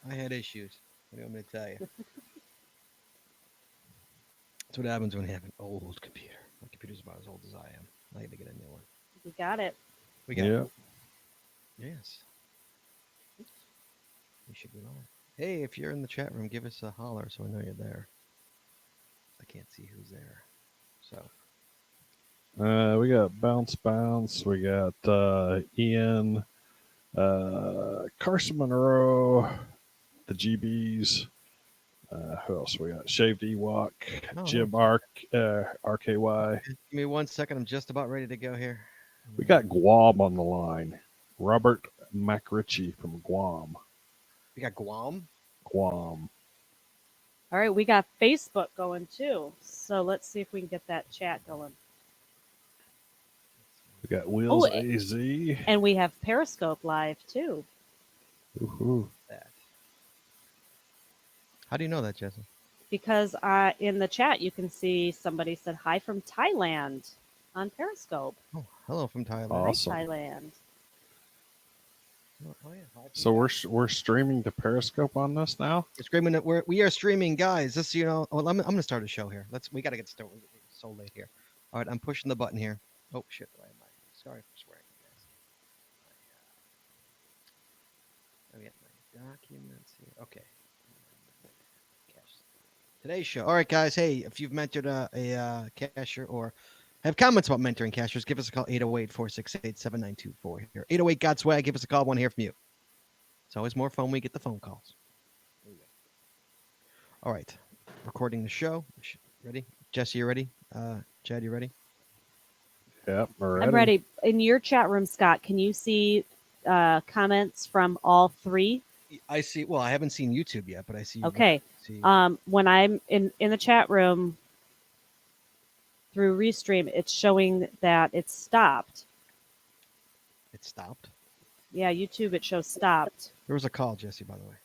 I had issues. What do you want me to tell you? That's what happens when you have an old computer. My computer's about as old as I am. I had to get a new one. You got it. We got Yeah. yes. You should be on. Hey, if you're in the chat room, give us a holler so I know you're there. I can't see who's there. So We got Bounce. We got Ian, Carson Monroe, the GBs. Who else we got? Shaved Ewok, Oh, Jim RKY. give me 1 second. I'm just about ready to go here. We got Guam on the line. Robert MacRitchie from Guam. We got Guam. Guam. All right, we got Facebook going too. So let's see if we can get that chat going. We got Wheels Oh, AZ. And we have Periscope live too. Woohoo. That. How do you know that, Jesse? Because in the chat you can see somebody said hi from Thailand on Periscope. Oh, hello from Thailand. Awesome. Hi, Thailand. Oh, yeah. Hi from So we're streaming to Periscope on this now? We're screaming that we are streaming, guys. This, well, I'm gonna start a show here. We gotta get started. It's so late here. All right, I'm pushing the button here. Oh shit! Why am I? Sorry for swearing, guys. I got my documents here. Okay. Today's show. All right, guys. Hey, if you've mentored a cashier or have comments about mentoring cashiers, give us a call 808-468-7924 here. 808 got swag. Give us a call. Want to hear from you. It's always more fun when we get the phone calls. All right, recording the show. Ready? Jesse, you ready? Chad, you ready? Yep, we're ready. I'm ready. In your chat room, Scott, can you see comments from all three? I see. Well, I haven't seen YouTube yet, but I see. Okay. See. When I'm in the chat room through Restream, it's showing that it's stopped. It stopped. Yeah, YouTube, it shows stopped. There was a call, Jesse, by the way.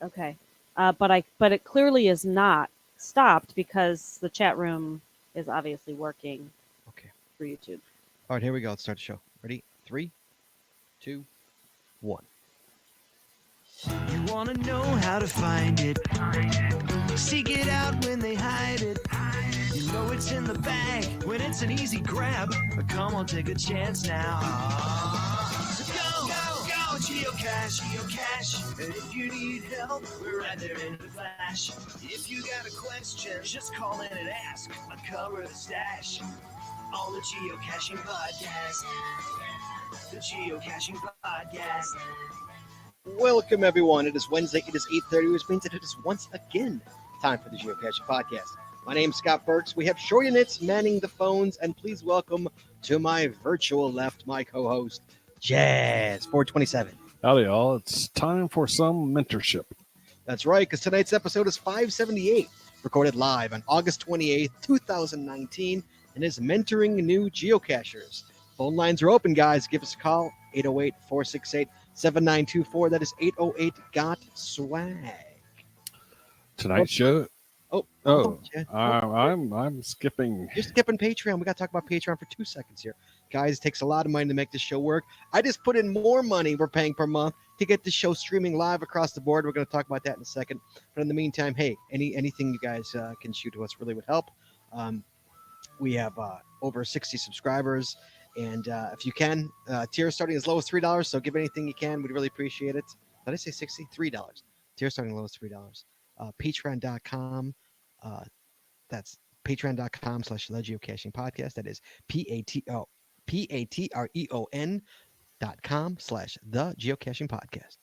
Okay. But it clearly is not stopped because the chat room is obviously working. Okay. Through YouTube. All right, here we go. Let's start the show. Ready? 3, 2, 1. You want to know how to find it. Seek it out when they hide it. You know it's in the bag when it's an easy grab. But come on, take a chance now. So go, geocache. And if you need help, we're right there in the flash. If you got a question, just call in and ask. Uncover the stash on the Geocaching Podcast. The Geocaching Podcast. Welcome, everyone. It is Wednesday. It is 8:30, which means that it is once again time for the Geocaching Podcast. My name is Scott Burks. We have Shorty Knits manning the phones, and please welcome to my virtual left my co-host, Jazz 427. Howdy, y'all. It's time for some mentorship. That's right, because tonight's episode is 578, recorded live on August 28th, 2019, and is mentoring new geocachers. Phone lines are open, guys. Give us a call, 808-468-7924. That is 808-GOT-SWAG. Tonight's show. Oh, Chad. I'm skipping. You're skipping Patreon. We got to talk about Patreon for 2 seconds here. Guys, it takes a lot of money to make this show work. I just put in more money we're paying per month to get the show streaming live across the board. We're going to talk about that in a second. But in the meantime, hey, anything you guys can shoot to us really would help. We have over 60 subscribers. And if you can, tier starting as low as $3. So give anything you can. We'd really appreciate it. Did I say 60? $3. Tier starting low as $3. Patreon.com. That's patreon.com/The Geocaching Podcast. That is patreon.com/The Geocaching Podcast.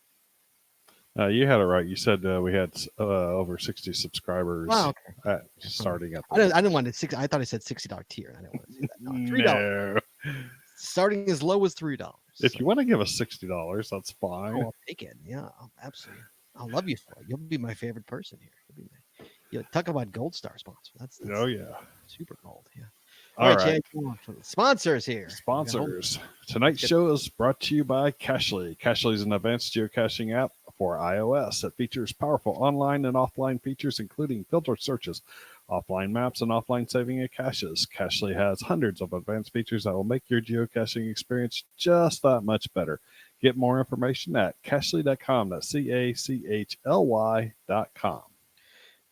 You had it right. You said we had over 60 subscribers. Oh, okay. Starting at I didn't want it. I thought I said $60 tier. And I didn't want to say that. No, $3. No. Starting as low as $3. If you want to give us $60, that's fine. I'll take it. Yeah, absolutely. I'll love you for it. You'll be my favorite person here. Talk about Gold Star sponsor. That's Oh, yeah. super gold. Yeah. All right. Chad, come on. Sponsors here. Sponsors. Tonight's show is brought to you by Cachly. Cachly is an advanced geocaching app for iOS that features powerful online and offline features, including filter searches, offline maps, and offline saving of caches. Cachly has hundreds of advanced features that will make your geocaching experience just that much better. Get more information at cachly.com. That's CACHLY.com.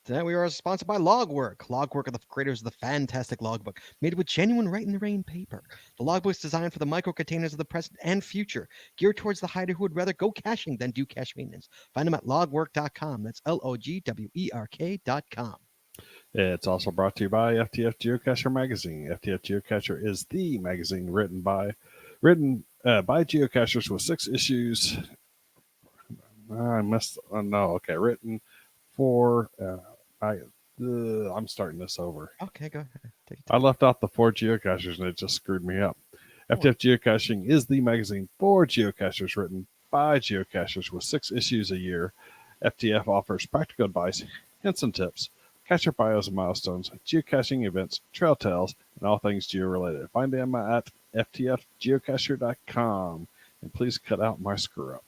Today we are sponsored by Logwork. Logwork are the creators of the fantastic logbook, made with genuine write-in-the-rain paper. The logbook is designed for the micro-containers of the present and future, geared towards the hider who would rather go caching than do cache maintenance. Find them at logwork.com. That's LOGWERK.com. It's also brought to you by FTF Geocacher Magazine. FTF Geocacher is the magazine written by geocachers with 6 issues. Written for. I'm starting this over. Okay, go ahead. Take it. I left out the 4 geocachers and it just screwed me up. FTF Geocaching is the magazine for geocachers written by geocachers with 6 issues a year. FTF offers practical advice, hints and tips, cacher bios and milestones, geocaching events, trail tales, and all things geo-related. Find them at ftfgeocacher.com. And please cut out my screw up.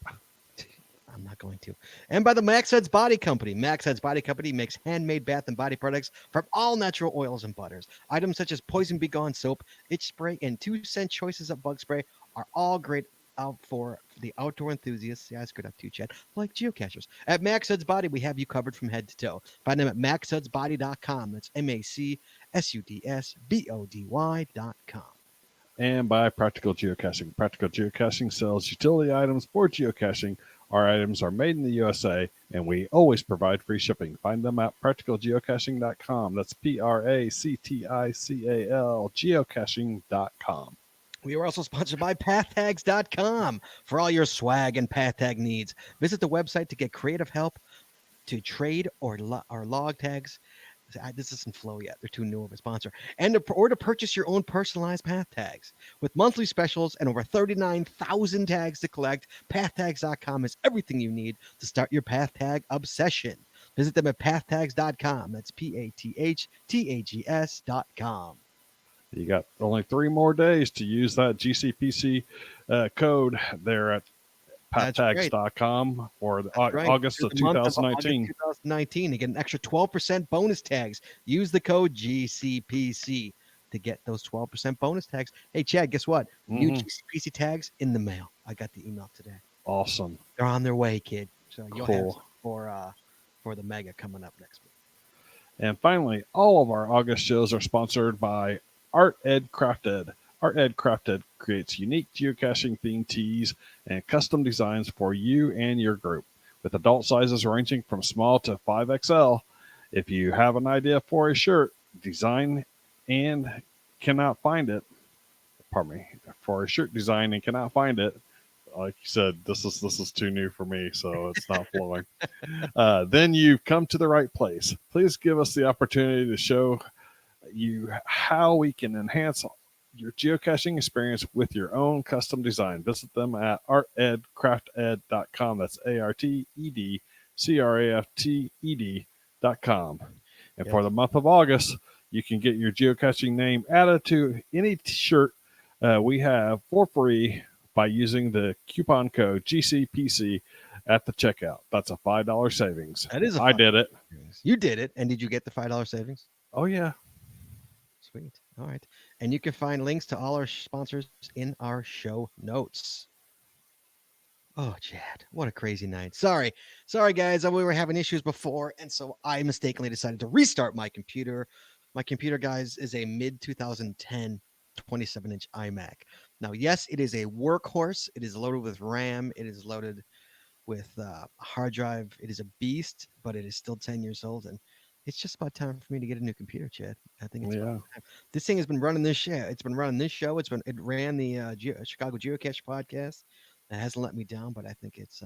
I'm not going to. And by the Max Heads Body Company. Max Heads Body Company makes handmade bath and body products from all natural oils and butters. Items such as Poison Be Gone soap, itch spray, and 2-cent choices of bug spray are all great out for the outdoor enthusiasts. Yeah, I screwed up too, Chad. Like geocachers. At Max Heads Body, we have you covered from head to toe. Find them at maxheadsbody.com. That's MACSUDSBODY.com. And by Practical Geocaching. Practical Geocaching sells utility items for geocaching. Our items are made in the USA, and we always provide free shipping. Find them at practicalgeocaching.com. That's PRACTICAL geocaching.com. We are also sponsored by paththags.com for all your swag and path tag needs. Visit the website to get creative help to trade or log tags. This isn't Flow yet. They're too new of a sponsor. And to purchase your own personalized path tags. With monthly specials and over 39,000 tags to collect, paththags.com is everything you need to start your path tag obsession. Visit them at paththags.com. That's PATHTAGS.com. You got only 3 more days to use that GCPC code there at paththags.com for August of 2019. 2019 to get an extra 12% bonus tags. Use the code GCPC to get those 12% bonus tags. Hey, Chad, guess what? New GCPC tags in the mail. I got the email today. Awesome. They're on their way, kid. So you'll have Cool. some for the mega coming up next week. And finally, all of our August shows are sponsored by Art Ed Crafted. Art Ed Crafted creates unique geocaching themed tees and custom designs for you and your group, with adult sizes ranging from small to 5XL. If you have an idea for a shirt, design and cannot find it, for a shirt design and cannot find it, like you said, this is too new for me, so it's not flowing. Then you've come to the right place. Please give us the opportunity to show you how we can enhance your geocaching experience with your own custom design. Visit them at artedcrafted.com. That's ARTEDCRAFTED.com. And for the month of August, you can get your geocaching name added to any shirt we have for free by using the coupon code GCPC at the checkout. That's a $5 savings. That is I did it. You did it. And did you get the $5 savings? Oh, yeah. Sweet. All right. And you can find links to all our sponsors in our show notes. Oh, Chad, what a crazy night. Sorry, guys. We were having issues before, and so I mistakenly decided to restart my computer. My computer, guys, is a mid-2010 27-inch iMac. Now, yes, it is a workhorse. It is loaded with RAM. It is loaded with a hard drive. It is a beast, but it is still 10 years old, and it's just about time for me to get a new computer, Chad. I think it's about time. This thing has been running this show. It ran the Chicago Geocacher Podcast. It hasn't let me down, but I think it's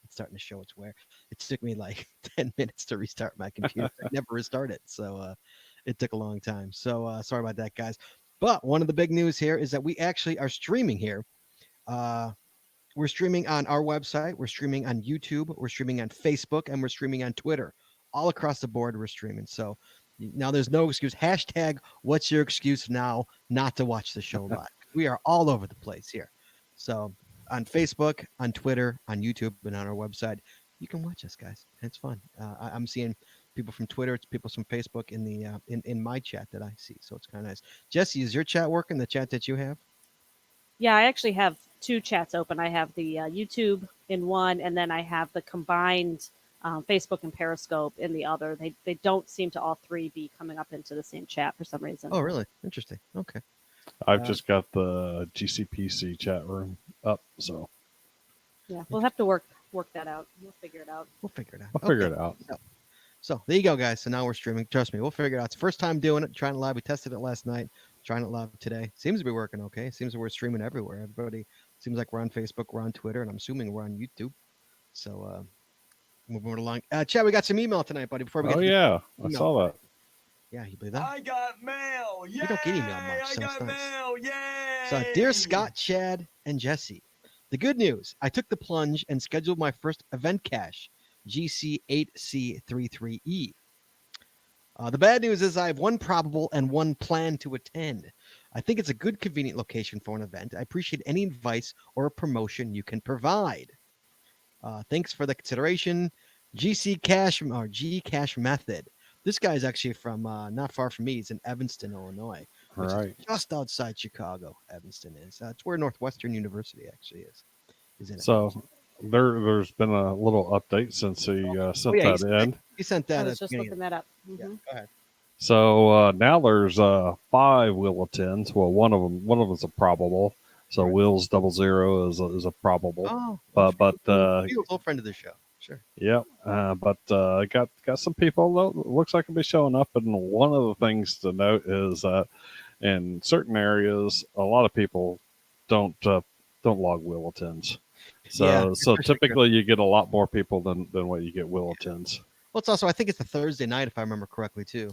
starting to show its wear. It took me like 10 minutes to restart my computer. I never restarted, so it took a long time. So sorry about that, guys. But one of the big news here is that we actually are streaming here. We're streaming on our website. We're streaming on YouTube. We're streaming on Facebook, and we're streaming on Twitter. All across the board, we're streaming. So now there's no excuse. Hashtag what's your excuse now not to watch the show live? We are all over the place here. So on Facebook, on Twitter, on YouTube, and on our website, you can watch us, guys. It's fun. I'm seeing people from Twitter, it's people from Facebook in the in my chat that I see. So it's kind of nice. Jesse, is your chat working? The chat that you have? Yeah, I actually have two chats open. I have the YouTube in one, and then I have the combined Facebook and Periscope in the other. They don't seem to all three be coming up into the same chat for some reason. Oh, really? Interesting. Okay. I've just got the GCPC chat room up, so Yeah, we'll have to work that out. We'll figure it out. We'll figure it out. I'll figure it out. So there you go, guys. So now we're streaming. Trust me, we'll figure it out. It's the first time doing it, trying it live. We tested it last night, trying it live today. Seems to be working okay. Seems that we're streaming everywhere. Everybody seems like we're on Facebook, we're on Twitter, and I'm assuming we're on YouTube. So moving along. Chad, we got some email tonight, buddy. Before we get Oh to yeah, I email. saw that. Yeah, you believe that? I got mail. Yeah. We don't get email much, I so it's got nice. mail. Yay. So, dear Scott, Chad, and Jesse, the good news, I took the plunge and scheduled my first event cache, GC8C33E. The bad news is I have one probable and one plan to attend. I think it's a good, convenient location for an event. I appreciate any advice or promotion you can provide. Thanks for the consideration. GC Cache or G Cache Method. This guy's actually from not far from me. He's in Evanston, Illinois, which Right. is just outside Chicago. Evanston is. It's where Northwestern University actually is. Is in So there's been a little update since he sent yeah, that in. He sent I that. was at the just beginning looking that up. Yeah, Mhm. go ahead. So now there's 5 will attends. Well, one of them is a probable. So Right. Will's 00 is a probable. Oh, But he was a old friend of the show. Sure. Yep. But got some people that looks like will be showing up. And one of the things to note is that in certain areas, a lot of people don't log will attends. So Yeah, so especially- typically you get a lot more people than what you get will attends. Well, it's also I think it's a Thursday night if I remember correctly too.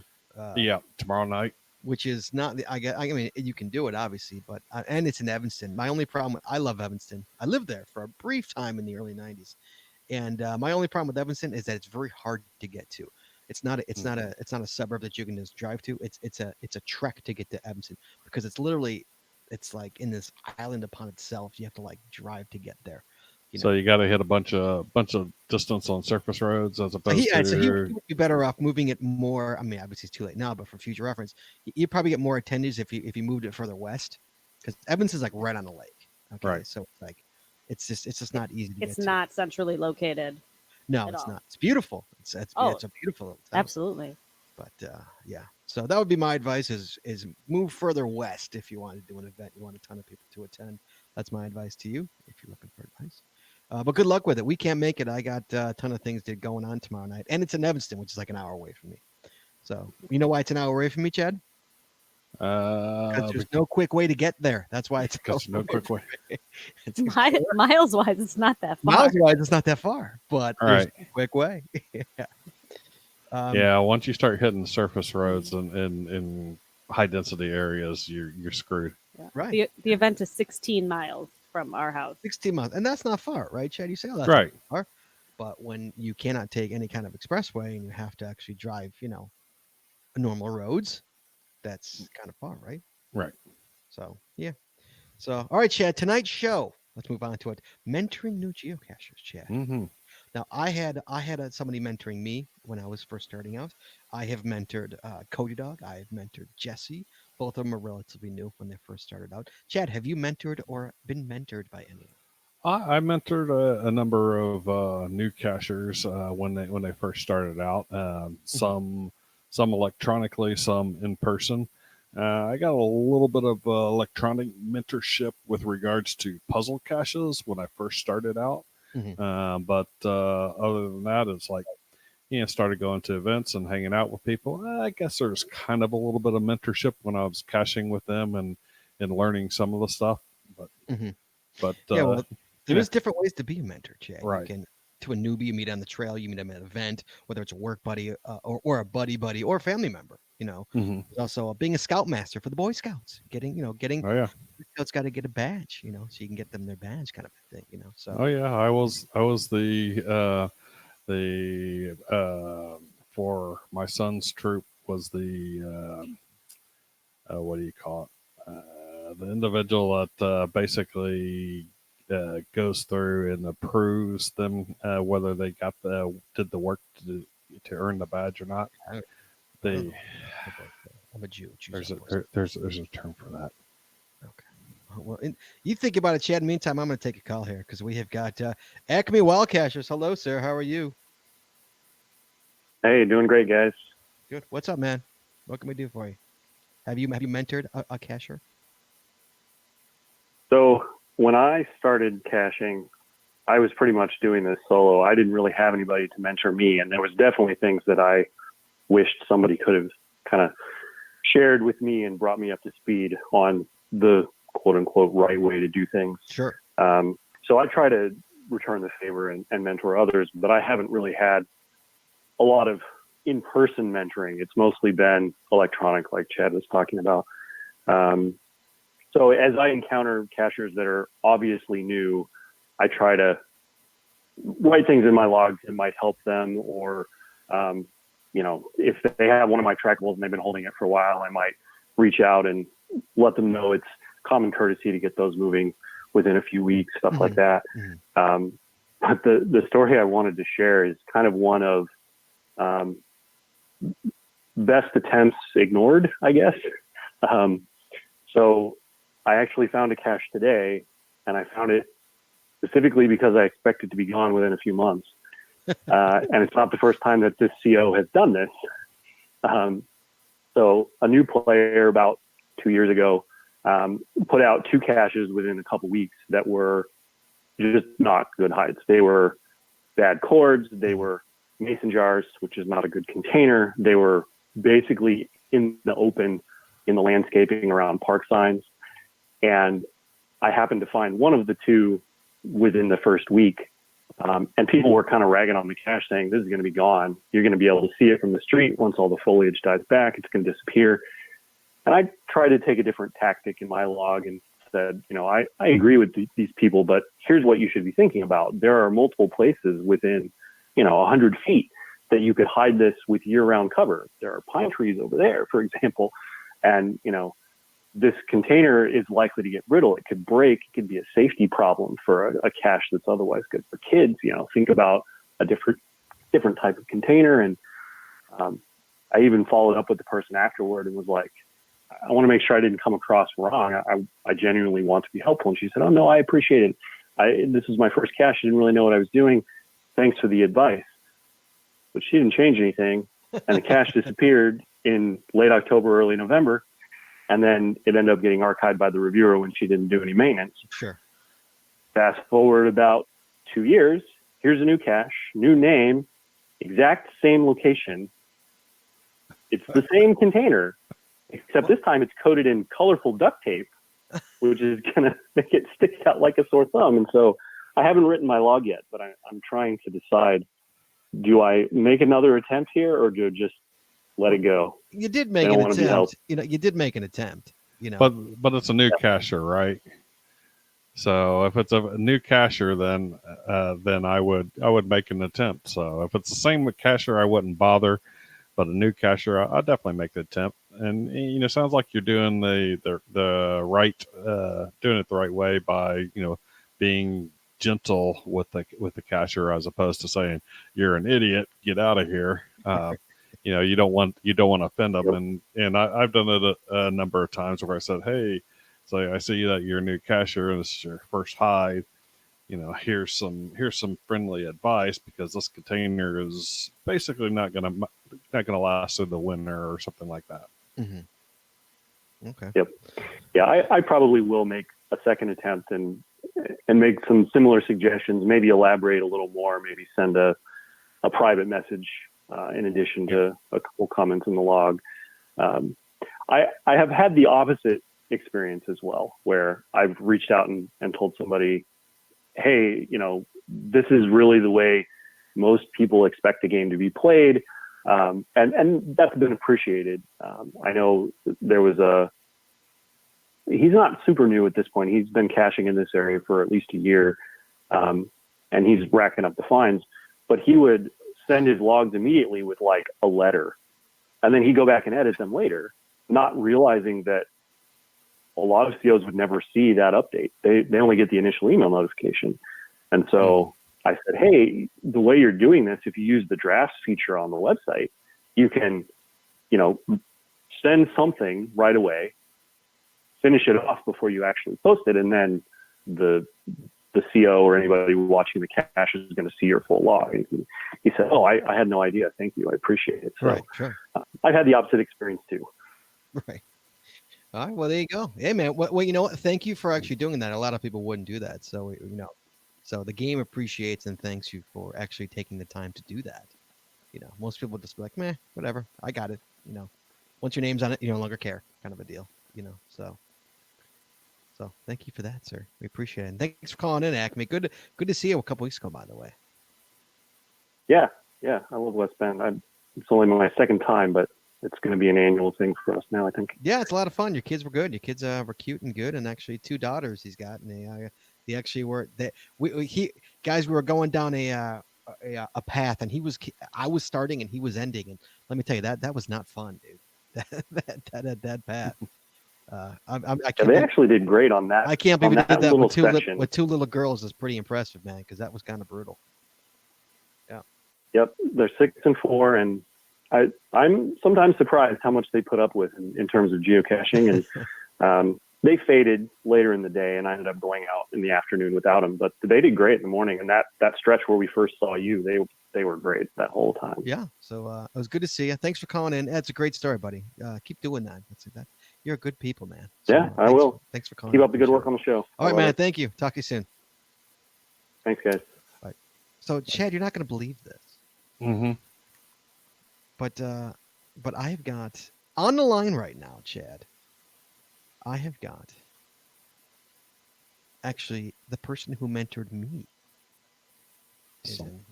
Yeah, tomorrow night. Which is not the I mean you can do it obviously, but and it's in Evanston. My only problem I love Evanston. I lived there for a brief time in the early '90s, and my only problem with Evanston is that it's very hard to get to. It's not a suburb that you can just drive to. It's a trek to get to Evanston because it's like in this island upon itself. You have to like drive to get there. So you got to hit a bunch of distance on surface roads as opposed So he to. would be better off moving it more. I mean, obviously it's too late now, but for future reference, you probably get more attendees if you moved it further west, because Evans is like right on the lake. Okay, Right. so it's like it's just not easy to It's get not centrally located. to. No, at it's all. not. It's beautiful. It's a beautiful little town. Absolutely. But yeah, so that would be my advice: is move further west if you want to do an event. You want a ton of people to attend. That's my advice to you if you're looking for advice. But good luck with it. We can't make it. I got a ton of things going on tomorrow night, and it's in Evanston, which is like an hour away from me. So you know why it's an hour away from me, Chad? Because there's no quick way to get there. That's why it's Because no quick way. It's Miles wise, it's not that far. miles wise. It's not that far, but All there's right. no quick way. Yeah. Yeah, once you start hitting surface roads and in high density areas, you're screwed. Right. The event is 16 miles from our house. 16 miles, and that's not far, right, Chad? You say, oh, that's Right. not far. But when you cannot take any kind of expressway and you have to actually drive, normal roads, that's kind of far, right? Right. So, yeah. So, all right, Chad, tonight's show, let's move on to it. Mentoring new geocachers, Chad. Mm-hmm. Now, I had somebody mentoring me when I was first starting out. I have mentored Cody Dog. I have mentored Jesse. Both of them are relatively new when they first started out. Chad, have you mentored or been mentored by anyone? I mentored a number of new cachers when they first started out. Some electronically, some in person. I got a little bit of electronic mentorship with regards to puzzle caches when I first started out. Mhm. But other than that, it's like, started going to events and hanging out with people. I guess there's kind of a little bit of mentorship when I was caching with them and learning some of the stuff. But Mhm. but Yeah, well, yeah. there's different ways to be a mentor, Chad. Right. You can, to a newbie you meet on the trail, you meet them at an event, whether it's a work buddy or a buddy or a family member. Mhm. There's also being a scoutmaster for the Boy Scouts. Getting Oh yeah. Scouts got to get a badge, so you can get them their badge, kind of a thing. So Oh yeah, I was the for my son's troop was the what do you call it? The individual that basically goes through and approves them whether they did the work to earn the badge or not. I- The I'm a Jew. Jews there's are a boys. there's a term for that. Okay. Well, you think about it, Chad. Meantime, I'm going to take a call here because we have got Acme Wildcachers. Hello, sir. How are you? Hey, doing great, guys. Good. What's up, man? What can we do for you? Have you mentored a cacher? So when I started caching, I was pretty much doing this solo. I didn't really have anybody to mentor me, and there was definitely things that I wished somebody could have kind of shared with me and brought me up to speed on the quote unquote right way to do things. Sure. So I try to return the favor and mentor others, but I haven't really had a lot of in-person mentoring. It's mostly been electronic, like Chad was talking about. So as I encounter cachers that are obviously new, I try to write things in my logs that might help them, or, if they have one of my trackables and they've been holding it for a while, I might reach out and let them know it's common courtesy to get those moving within a few weeks, stuff like that. But the story I wanted to share is kind of one of best attempts ignored, I guess. So I actually found a cache today, and I found it specifically because I expected to be gone within a few months. And it's not the first time that this CO has done this. So a new player about 2 years ago put out 2 caches within a couple weeks that were just not good hides. They were bad cords. They were mason jars, which is not a good container. They were basically in the open, in the landscaping around park signs. And I happened to find one of the 2 within the first week. And people were kind of ragging on the cache saying, this is going to be gone. You're going to be able to see it from the street. Once all the foliage dies back, it's going to disappear. And I tried to take a different tactic in my log and said, I agree with these people, but here's what you should be thinking about. There are multiple places within, 100 feet that you could hide this with year-round cover. There are pine trees over there, for example. And, this container is likely to get brittle. It could break. It could be a safety problem for a cache that's otherwise good for kids. Think about a different type of container. And I even followed up with the person afterward and was like, I want to make sure I didn't come across wrong. I genuinely want to be helpful. And she said, oh, no, I appreciate it. This is my first cache. I didn't really know what I was doing. Thanks for the advice. But she didn't change anything. And the cache disappeared in late October, early November. And then it ended up getting archived by the reviewer when she didn't do any maintenance. Sure. Fast forward about 2 years. Here's a new cache, new name, exact same location. It's the same container, except this time it's coated in colorful duct tape, which is going to make it stick out like a sore thumb. And so I haven't written my log yet, but I'm trying to decide, do I make another attempt here or do I just let it go? You did make an attempt. You did make an attempt. But it's a new cacher, right? So if it's a new cacher, then I would make an attempt. So if it's the same with cacher, I wouldn't bother. But a new cacher, I definitely make the attempt. And sounds like you're doing the right, doing it the right way by being gentle with the cacher as opposed to saying you're an idiot, get out of here. You don't want to offend them. And I've done it a number of times where I said, hey, so I see that you're a new cacher and this is your first hide. Here's some friendly advice because this container is basically not gonna last through the winter or something like that. Mm-hmm. Okay. Yep. Yeah, I probably will make a second attempt and make some similar suggestions. Maybe elaborate a little more. Maybe send a private message in addition to a couple comments in the log. I have had the opposite experience as well, where I've reached out and told somebody, hey, this is really the way most people expect the game to be played. And that's been appreciated. I know there was he's not super new at this point. He's been caching in this area for at least a year. And he's racking up the fines, but he would send his logs immediately with like a letter. And then he'd go back and edit them later, not realizing that a lot of COs would never see that update. They only get the initial email notification. And so I said, hey, the way you're doing this, if you use the drafts feature on the website, you can, send something right away, finish it off before you actually post it, and then the CO or anybody watching the cache is going to see your full log. And he said, "Oh, I had no idea. Thank you. I appreciate it." So Right, sure. I've had the opposite experience too. Right. All right. Well, there you go. Hey, man. Well, you know what? Thank you for actually doing that. A lot of people wouldn't do that. So, so the game appreciates and thanks you for actually taking the time to do that. Most people just be like, meh, whatever. I got it. Once your name's on it, you no longer care, kind of a deal, So thank you for that, sir. We appreciate it. And thanks for calling in, Acme. Good to see you a couple weeks ago, by the way. Yeah. I love West Bend. It's only my second time, but it's going to be an annual thing for us now, I think. Yeah, it's a lot of fun. Your kids were good. Your kids were cute and good, and actually 2 daughters he's got, and they actually were. We were going down a path, and I was starting and he was ending, and let me tell you that was not fun, dude. that path. They actually did great on that. I can't believe we did that with 2 little girls. Is pretty impressive, man, because that was kind of brutal. Yeah. Yep, they're 6 and 4, and I'm sometimes surprised how much they put up with in terms of geocaching, and they faded later in the day, and I ended up going out in the afternoon without them. But they did great in the morning, and that stretch where we first saw you, they were great that whole time. Yeah, so it was good to see you. Thanks for calling in. That's a great story, buddy. Keep doing that. You're a good people, man. So, yeah, I will. Thanks for calling. Keep up the good work on the show. All right, man. Thank you. Talk to you soon. Thanks, guys. All right. So, Chad, you're not going to believe this. Mm-hmm. But I have got on the line right now, Chad. I have got actually the person who mentored me.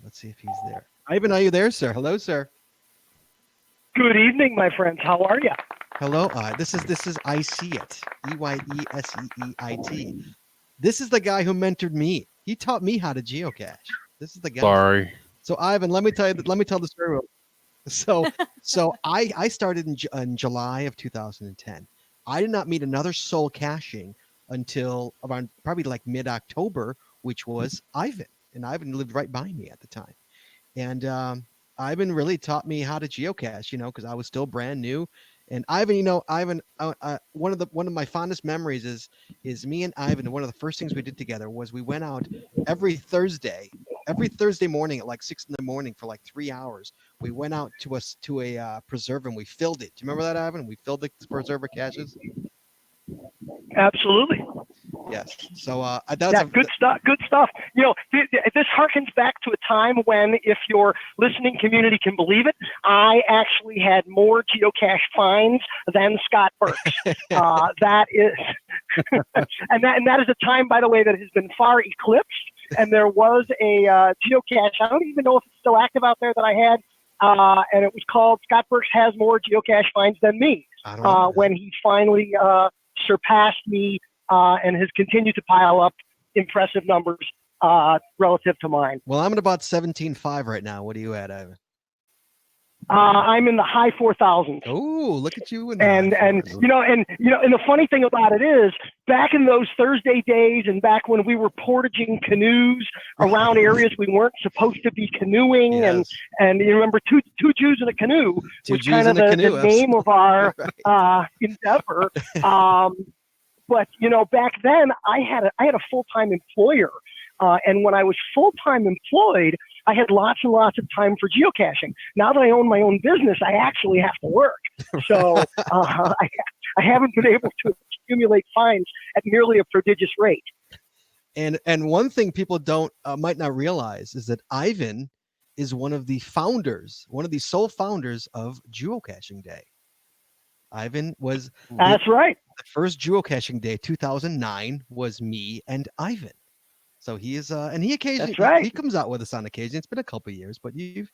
Let's see if he's there. Ivan, are you there, sir? Hello, sir. Good evening, my friends. How are you? Hello. This is I See It. EYESEEIT. This is the guy who mentored me. He taught me how to geocache. This is the guy. Sorry. So Ivan, let me tell the story. So I started in July of 2010. I did not meet another soul caching until around probably like mid-October, which was Ivan. And Ivan lived right by me at the time. And Ivan really taught me how to geocache, because I was still brand new. And Ivan, one of my fondest memories is me and Ivan. One of the first things we did together was we went out every Thursday morning at like 6 a.m. for like 3 hours. We went out to a preserve and we filled it. Do you remember that, Ivan? We filled the preserve caches. Absolutely. Yes. So good stuff. Good stuff. This harkens back to a time when, if your listening community can believe it, I actually had more geocache finds than Scott Burks. That is, and that is a time, by the way, that has been far eclipsed. And there was a geocache. I don't even know if it's still active out there that I had, and it was called "Scott Burks Has More Geocache Finds Than Me." When he finally surpassed me and has continued to pile up impressive numbers relative to mine. Well, I'm at about 17.5 right now. What are you at, Ivan? I'm in the high 4,000s. Oh, look at you! And the funny thing about it is, back in those Thursday days, and back when we were portaging canoes around areas we weren't supposed to be canoeing, yes. and you remember two Jews in a canoe was kind of the name of our endeavor. But back then I had a full-time employer, and when I was full-time employed, I had lots and lots of time for geocaching. Now that I own my own business, I actually have to work. So I haven't been able to accumulate finds at nearly a prodigious rate. And one thing people might not realize is that Ivan is one of the sole founders of Geocaching Day. Ivan was That's right. The first Geocaching Day, 2009, was me and Ivan. So he is, and he occasionally he comes out with us on occasion. It's been a couple of years, but you've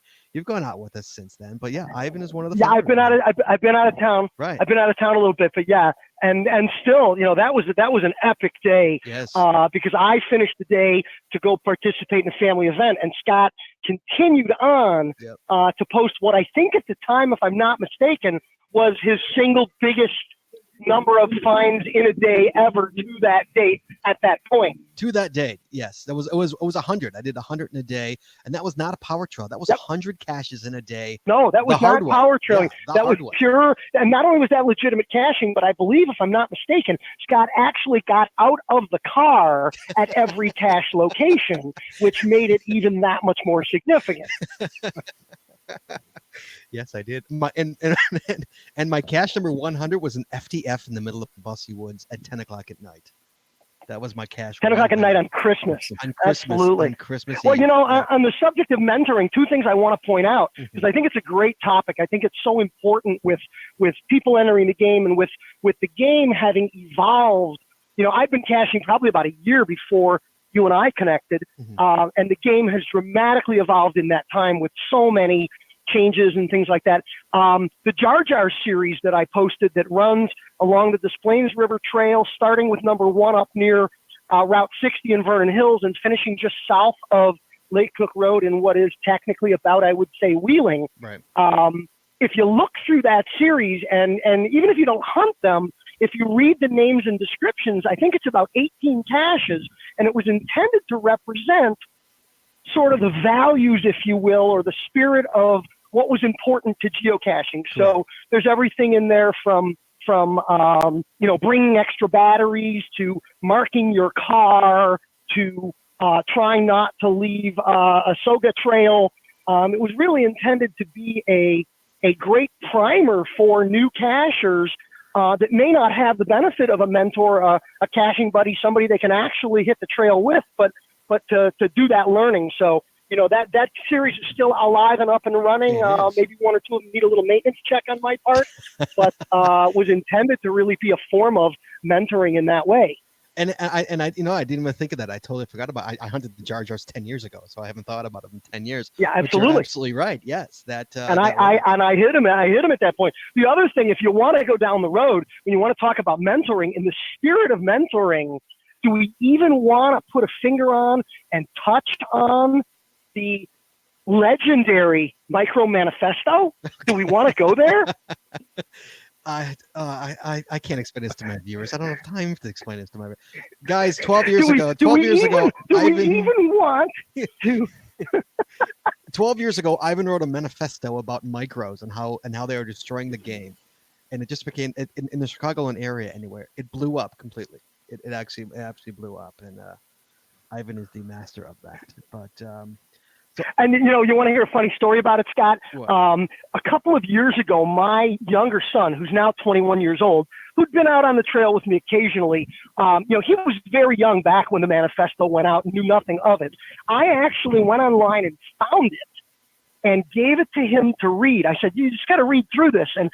gone out with us since then. But yeah, Ivan is one of the. Yeah, I've been out of town. Right. I've been out of town a little bit, but yeah, and still, that was an epic day. Yes. Because I finished the day to go participate in a family event, and Scott continued on to post what I think at the time, if I'm not mistaken, was his single biggest number of finds in a day ever to that date at that point. To that date, yes, it was 100. I did 100 in a day, and that was not a power trail. That was Yep. 100 caches in a day. No, that was The hard not one. power trailing. Yeah, the that was hard one. pure. And not only was that legitimate caching, but I believe, if I'm not mistaken, Scott actually got out of the car at every cache location, which made it even that much more significant. Yes, I did. And my cache number 100 was an FTF in the middle of the Bussy Woods at 10 o'clock at night. That was my cache. 10 o'clock at night on Christmas. Absolutely. On Christmas Well, Eve. you know, Yeah. on the subject of mentoring, two things I want to point out, because I think it's a great topic. I think it's so important with people entering the game and with the game having evolved. You know, I've been caching probably about a year before you and I connected, and the game has dramatically evolved in that time with so many changes and things like that. The Jar Jar series that I posted that runs along the Des Plaines River Trail, starting with number 1 up near Route 60 in Vernon Hills and finishing just south of Lake Cook Road in what is technically about, I would say, Wheeling. Right. If you look through that series, and even if you don't hunt them, if you read the names and descriptions, I think it's about 18 caches, and it was intended to represent sort of the values, if you will, or the spirit of what was important to geocaching. So there's everything in there from you know, bringing extra batteries to marking your car to trying not to leave a Soga trail. It was really intended to be a great primer for new cachers that may not have the benefit of a mentor, a caching buddy, somebody they can actually hit the trail with, but to do that learning. So, you know, that series is still alive and up and running. Maybe one or two of them need a little maintenance check on my part, but was intended to really be a form of mentoring in that way. And I you know, I didn't even think of that. I totally forgot about. I hunted the Jar Jars 10 years ago, so I haven't thought about them in 10 years. Yeah, But absolutely. you're absolutely right. Yes, that. And I hit him. I hit him at that point. The other thing, if you want to go down the road and you want to talk about mentoring, in the spirit of mentoring, do we even want to put a finger on and touch on the legendary Micro Manifesto? Do we want to go there? I can't explain this to my viewers. I don't have time to explain this to my guys. 12 years Do ago, we even want to? 12 years ago, Ivan wrote a manifesto about micros and how they are destroying the game, and it just became in the Chicagoland area anywhere. It blew up completely. It absolutely blew up, and Ivan is the master of that. But and you know, you want to hear a funny story about it, Scott? What? A couple of years ago, my younger son, who's now 21 years old, who'd been out on the trail with me occasionally, you know, he was very young back when the manifesto went out and knew nothing of it. I actually went online and found it and gave it to him to read. I said, you just got to read through this. And,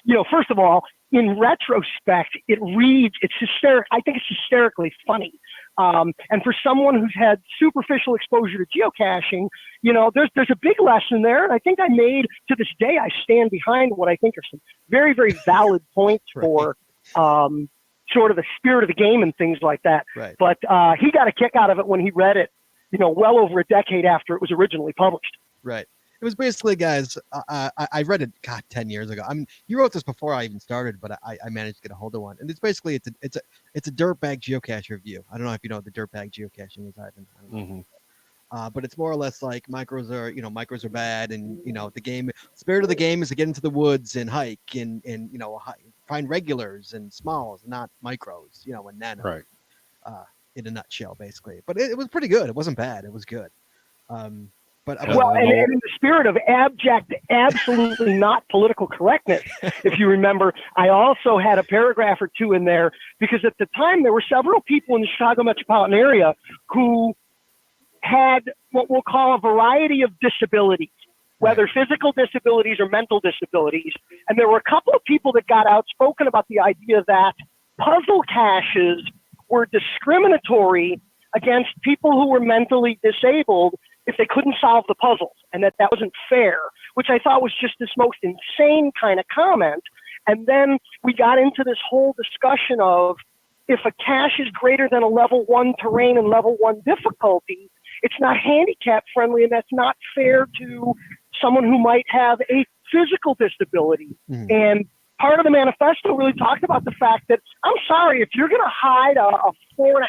you know, first of all, in retrospect, it's hysterical. I think it's hysterically funny. And for someone who's had superficial exposure to geocaching, you know, there's a big lesson there. And I think to this day, I stand behind what I think are some very, very valid points for sort of the spirit of the game and things like that. Right. But he got a kick out of it when he read it, you know, well over a decade after it was originally published. Right. It was basically, guys, I read it, 10 years ago. I mean, you wrote this before I even started, but I managed to get a hold of one. And it's basically, it's a dirtbag geocache review. I don't know if you know what the dirtbag geocaching is, Ivan. I don't know. But it's more or less like micros are bad, and, you know, the spirit of the game is to get into the woods and hike and you know, find regulars and smalls, not micros, you know, and nano. Right. In a nutshell, basically. But it was pretty good. It wasn't bad. It was good. Well, and in the spirit of abject, absolutely not political correctness, if you remember, I also had a paragraph or two in there because at the time there were several people in the Chicago metropolitan area who had what we'll call a variety of disabilities, whether physical disabilities or mental disabilities. And there were a couple of people that got outspoken about the idea that puzzle caches were discriminatory against people who were mentally disabled if they couldn't solve the puzzles, and that wasn't fair, which I thought was just this most insane kind of comment. And then we got into this whole discussion of if a cache is greater than a level 1 terrain and level 1 difficulty, it's not handicap friendly, and that's not fair to someone who might have a physical disability. And part of the manifesto really talked about the fact that, I'm sorry, if you're going to hide a 4.5,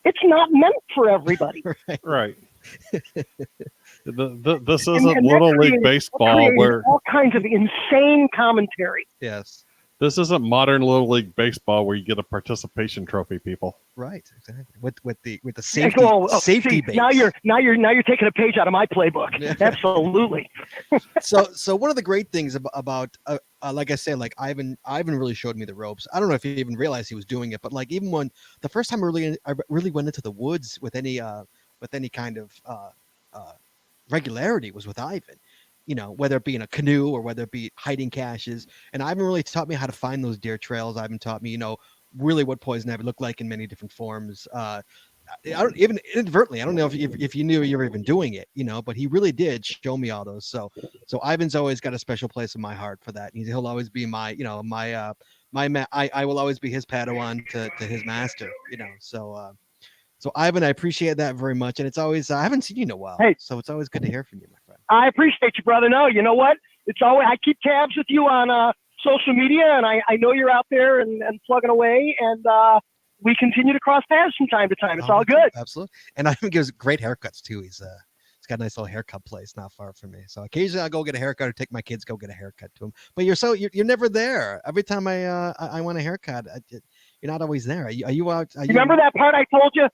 it's not meant for everybody. Right. This And isn't that Little League created- Baseball created where all kinds of insane commentary. Yes. this isn't modern Little League Baseball where you get a participation trophy, people. Right. Exactly. With the Yeah, safety safety see, base. now you're taking a page out of my playbook. Yeah. Absolutely. So one of the great things about like I say, like Ivan really showed me the ropes. I don't know if he even realized he was doing it, but like even when the first time I really went into the woods with any kind of regularity was with Ivan. You know, whether it be in a canoe or whether it be hiding caches. And Ivan really taught me how to find those deer trails. Ivan taught me, really what poison ivy looked like in many different forms. I don't even inadvertently. I don't know if you knew you were even doing it, but he really did show me all those. So Ivan's always got a special place in my heart for that. He'll always be my, I will always be his Padawan to his master, So Ivan, I appreciate that very much. And it's always, I haven't seen you in a while. Hey. So it's always good to hear from you, my friend. I appreciate you, brother. No, you know what? It's always, I keep tabs with you on social media, and I know you're out there and plugging away, and we continue to cross paths from time to time. It's all good. Absolutely. And Ivan gives great haircuts too. He's got a nice little haircut place not far from me. So occasionally I'll go get a haircut or take my kids go get a haircut to him. But you're never there. Every time I want a haircut, you're not always there. Are you out? Remember that part I told you?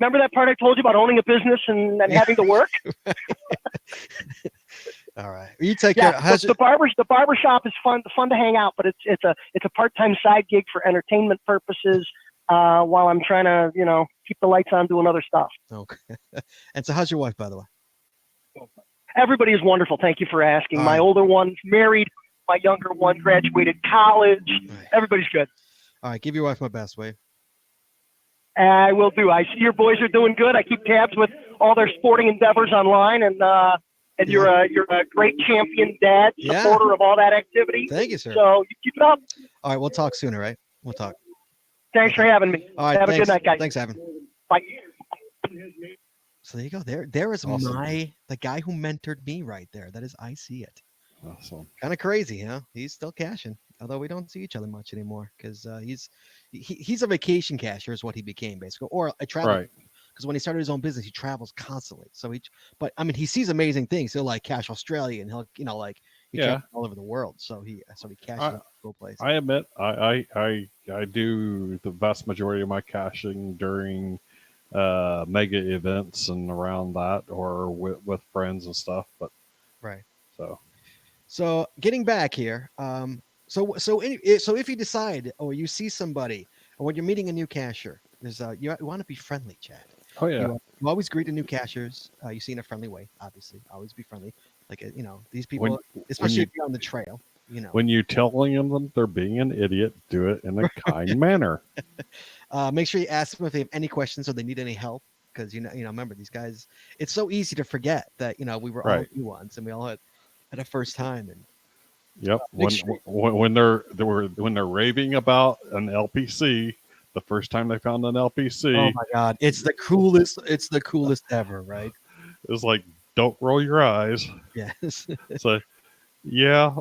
Remember that part I told you about owning a business and having to work? All right. You take care. The barber shop is fun to hang out, but it's a part-time side gig for entertainment purposes while I'm trying to, keep the lights on doing other stuff. Okay. And so how's your wife, by the way? Everybody is wonderful. Thank you for asking. All My right. older one's married. My younger one graduated college. Right. Everybody's good. All right. Give your wife my best, Wade. I will do. I see your boys are doing good. I keep tabs with all their sporting endeavors online, and you're a great champion dad, Yeah. supporter of all that activity. Thank you, sir. So you keep it up. All right. We'll talk soon, all right? We'll talk. Thanks for having me. All right. Have Thanks. a good night, guys. Thanks, Evan. Bye. So there you go. There is Awesome. the guy who mentored me right there. That is, I see it. Awesome. Kind of crazy, huh? He's still cashing, although we don't see each other much anymore because he's a vacation casher is what he became basically, or a travel. Right. Because when he started his own business, he travels constantly. So he sees amazing things. He'll like cash Australia, and he'll he travels all over the world. So he cashes out cool places. I admit, I do the vast majority of my caching during mega events and around that, or with friends and stuff. But Right. so getting back here, so if you decide or you see somebody or when you're meeting a new cashier, there's you want to be friendly, Chad. oh yeah, You always greet the new cashiers. You see in a friendly way, obviously. Always be friendly. Like these people, especially if you're on the trail. when you're telling them they're being an idiot, do it in a kind manner. Make sure you ask them if they have any questions or they need any help. Because remember these guys. It's so easy to forget that we were all Right. new ones and we all had a first time. And Yep. Make sure- When they're raving about an LPC, the first time they found an LPC, oh my God, it's the coolest. It's the coolest ever, right? it's like, don't roll your eyes. Yes. It's like, yeah,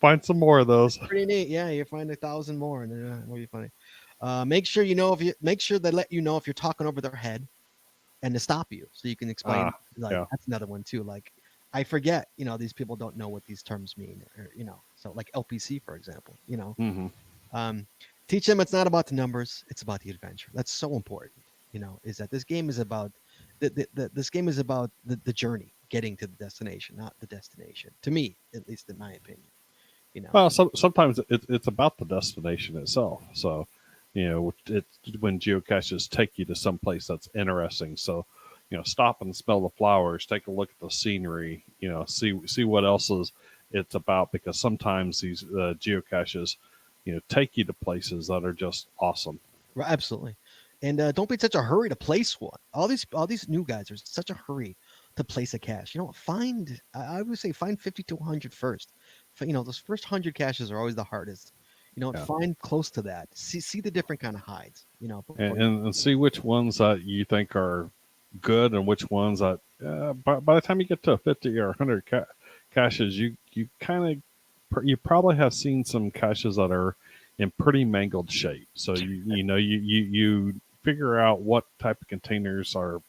find some more of those. Pretty neat. Yeah, you find 1,000 more, and it'll be funny. Make sure make sure they let you know if you're talking over their head, and to stop you so you can explain. yeah. That's another one too. Like I forget, these people don't know what these terms mean, or so like LPC for example. Mm-hmm. Teach them it's not about the numbers; it's about the adventure. That's so important. Is that this game is about this game is about the journey, getting to the destination, not the destination. To me, at least in my opinion. Well, sometimes it's about the destination itself. So, it's when geocaches take you to some place that's interesting. So, stop and smell the flowers, take a look at the scenery, see what else it's about, because sometimes these geocaches, take you to places that are just awesome. Right, absolutely. And don't be in such a hurry to place one. All these new guys are in such a hurry to place a cache. I would say find 50 to 100 first. Those first 100 caches are always the hardest. Find close to that. See the different kind of hides. And see which ones that you think are good and which ones that by the time you get to 50 or 100 caches, you kind of you probably have seen some caches that are in pretty mangled shape. So you figure out what type of containers are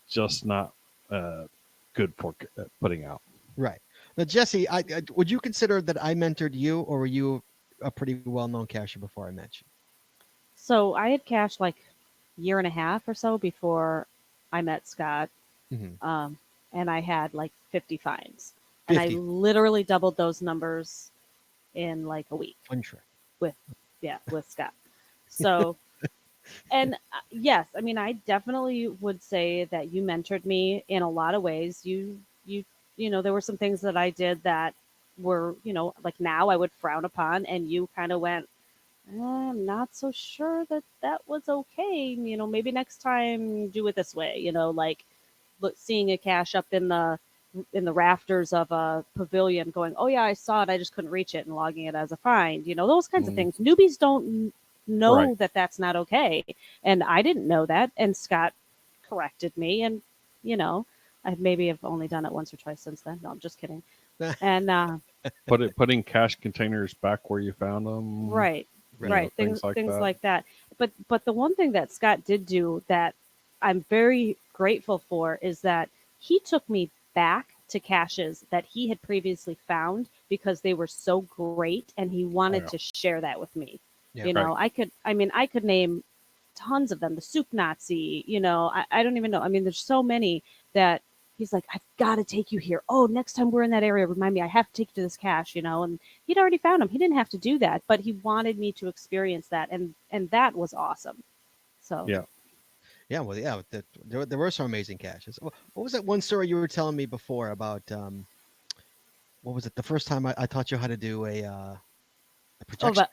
just not good for putting out. Right. Now, Jesse, I would you consider that I mentored you, or were you a pretty well-known cacher before I met you? So I had cached like year and a half or so before I met Scott. Mm-hmm. And I had like 50 finds. And I 50. literally doubled those numbers in like a week One trip. with Scott. So, and yes, I mean, I definitely would say that you mentored me in a lot of ways. You know, there were some things that I did that were, you know, like now I would frown upon, and you kind of went, I'm not so sure that was okay. You know, maybe next time do it this way. You know, like seeing a cache up in the rafters of a pavilion, going, oh yeah, I saw it, I just couldn't reach it, and logging it as a find. You know, those kinds of things. Newbies don't know Right. that that's not okay, and I didn't know that. And Scott corrected me, and you know, I maybe have only done it once or twice since then. No, I'm just kidding. And Putting cache containers back where you found them. right. you know, Right, things like that. But the one thing that Scott did do that I'm very grateful for is that he took me back to caches that he had previously found because they were so great, and he wanted to share that with me. Yeah, you know, I could name tons of them. The Soup Nazi, you know, I don't even know. I mean, there's so many that he's like, I've got to take you here. Oh, next time we're in that area, remind me, I have to take you to this cache, you know. And he'd already found them. He didn't have to do that, but he wanted me to experience that, and that was awesome. So Yeah. Yeah, well, yeah, there were some amazing caches. What was that one story you were telling me before about? What was it? The first time I taught you how to do a projection.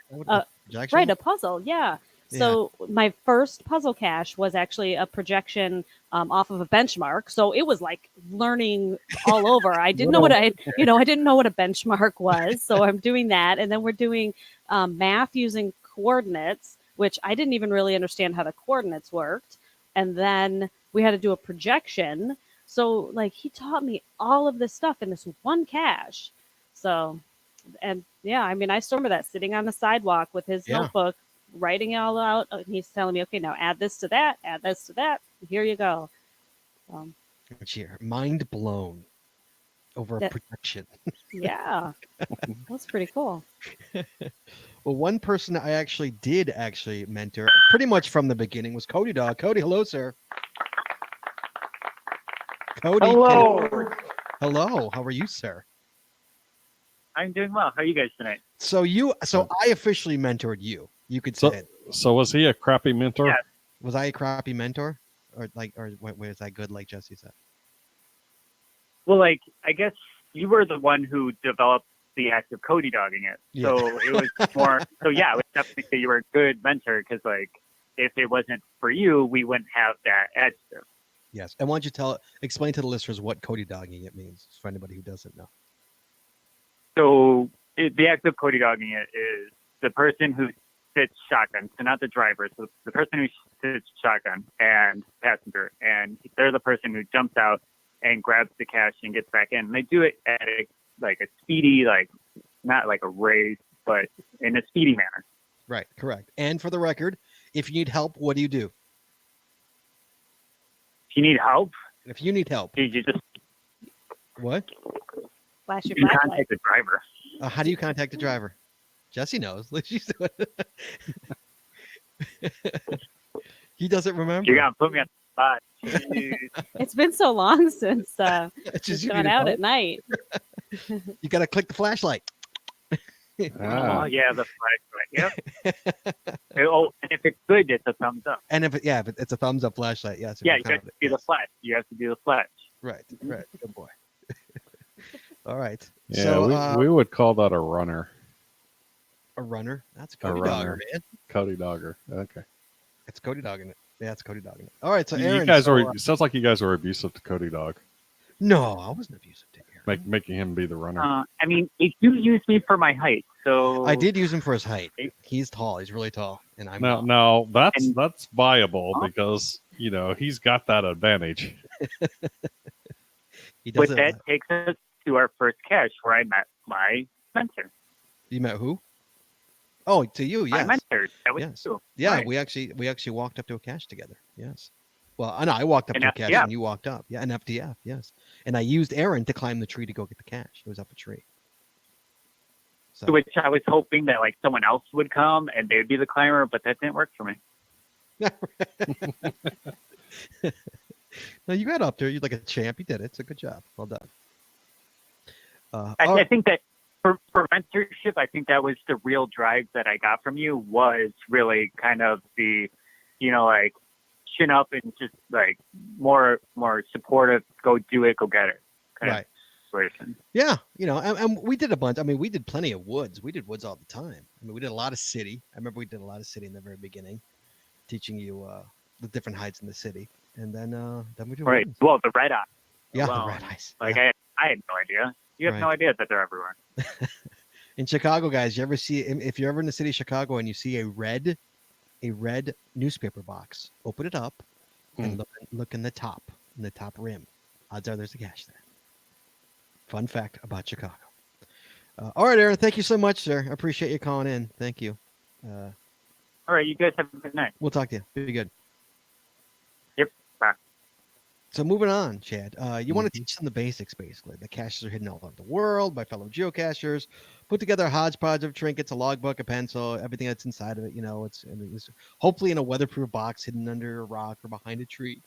Projection? right, a puzzle, yeah. So my first puzzle cache was actually a projection off of a benchmark. So it was like learning all over. I didn't know what I didn't know what a benchmark was. So I'm doing that, and then we're doing math using coordinates, which I didn't even really understand how the coordinates worked. And then we had to do a projection. So like he taught me all of this stuff in this one cache. So, and yeah, I mean, I still remember that, sitting on the sidewalk with his notebook, writing it all out. And he's telling me, okay, now add this to that, add this to that. Here you go. Cheer. Mind blown over a projection. Yeah. That's pretty cool. Well, one person I actually did mentor pretty much from the beginning was Cody Dog. Cody, hello, sir. Cody. Hello. Hello. How are you, sir? I'm doing well. How are you guys tonight? So I officially mentored you. You could say it. So was he a crappy mentor? Yeah. Was I a crappy mentor? Or was I good like Jesse said? Well, like, I guess you were the one who developed the act of Cody dogging it. Yeah. So it was more, I would definitely say you were a good mentor, because, like, if it wasn't for you, we wouldn't have that adjective. Yes. And why don't you explain to the listeners what Cody dogging it means for anybody who doesn't know? So the act of Cody dogging it is the person who sits shotgun, so not the driver, so the person who sits shotgun and passenger, and they're the person who jumps out and grabs the cache and gets back in. And they do it at a speedy, like, not like a race, but in a speedy manner. Right, correct. And for the record, if you need help, what do you do? If you need help, you just what? Flash your you flashlight. contact the driver. How do you contact the driver? Jesse knows. She's doing it. He doesn't remember. You gotta put me on the spot. Jeez. It's been so long since It's just we've gone out at night. You got to click the flashlight. Ah. Oh yeah, the flashlight. Yep. Oh, and if it's good, it's a thumbs up. And if it's a thumbs up flashlight, yes. Yeah, you have to do the flash. You have to do the flash. Right. Good boy. All right. Yeah, so, we would call that a runner. A runner. That's Cody runner. Dogger, man. Cody Dogger. Okay. It's Cody Dogging it. Yeah, it's Cody Dogging it. All right. So, You Aaron. guys it sounds like you guys were abusive to Cody Dog, No, I wasn't abusive to Aaron. making him be the runner. I mean, you used me for my height, so I did use him for his height. He's tall. He's really tall, and I'm not. No, that's viable because he's got that advantage. He But doesn't. that takes us to our first cache where I met my mentor. You met who? Oh, to you, My yes. mentors. That was Yes. you. Yeah, Right. we actually walked up to a cache together. Yes. Well, I know I walked up An to a cache FTF. and you walked up. Yeah, an FDF. Yes. And I used Aaron to climb the tree to go get the cache. It was up a tree. So Which I was hoping that like someone else would come and they would be the climber, but that didn't work for me. no, you got up there. You're like a champ. You did it. It's a good job. Well done. I think that for mentorship, I think that was the real drive that I got from you, was really kind of the, like chin up and just like more supportive, go do it, go get it kind Right. of situation. Yeah, and we did a bunch. I mean, we did plenty of woods. We did woods all the time. I mean, we did a lot of city. I remember we did a lot of city in the very beginning, teaching you the different heights in the city, and then we do Right. woods. Well, the red eye. Yeah, alone, the red eyes. Like Yeah. I had no idea. You have no Right. idea that they're everywhere. In Chicago, guys, you ever see if you're ever in the city of Chicago and you see a red newspaper box, open it up and look in the top rim. Odds are there's a cache there. Fun fact about Chicago. All right, Aaron, thank you so much, sir. I appreciate you calling in. Thank you. All right, you guys have a good night. We'll talk to you. Be good. Yep. Bye. So moving on, Chad. You want to teach them the basics, basically. The caches are hidden all over the world by fellow geocachers. Put together a hodgepodge of trinkets, a logbook, a pencil, everything that's inside of it. It's hopefully in a weatherproof box hidden under a rock or behind a tree.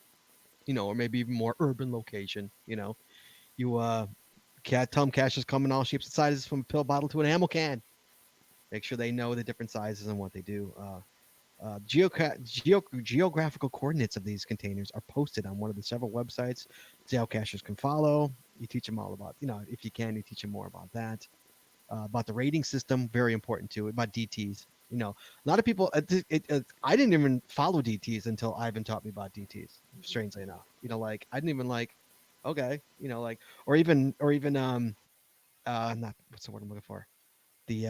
Or maybe even more urban location. You tell them caches come in all shapes and sizes, from a pill bottle to an ammo can. Make sure they know the different sizes and what they do. Geographical coordinates of these containers are posted on one of the several websites geocachers can follow. You teach them all about, if you can, you teach them more about that. About the rating system, very important too. About DTs, a lot of people. I didn't even follow DTs until Ivan taught me about DTs. Strangely enough, I didn't even okay, or even not what's the word I'm looking for, the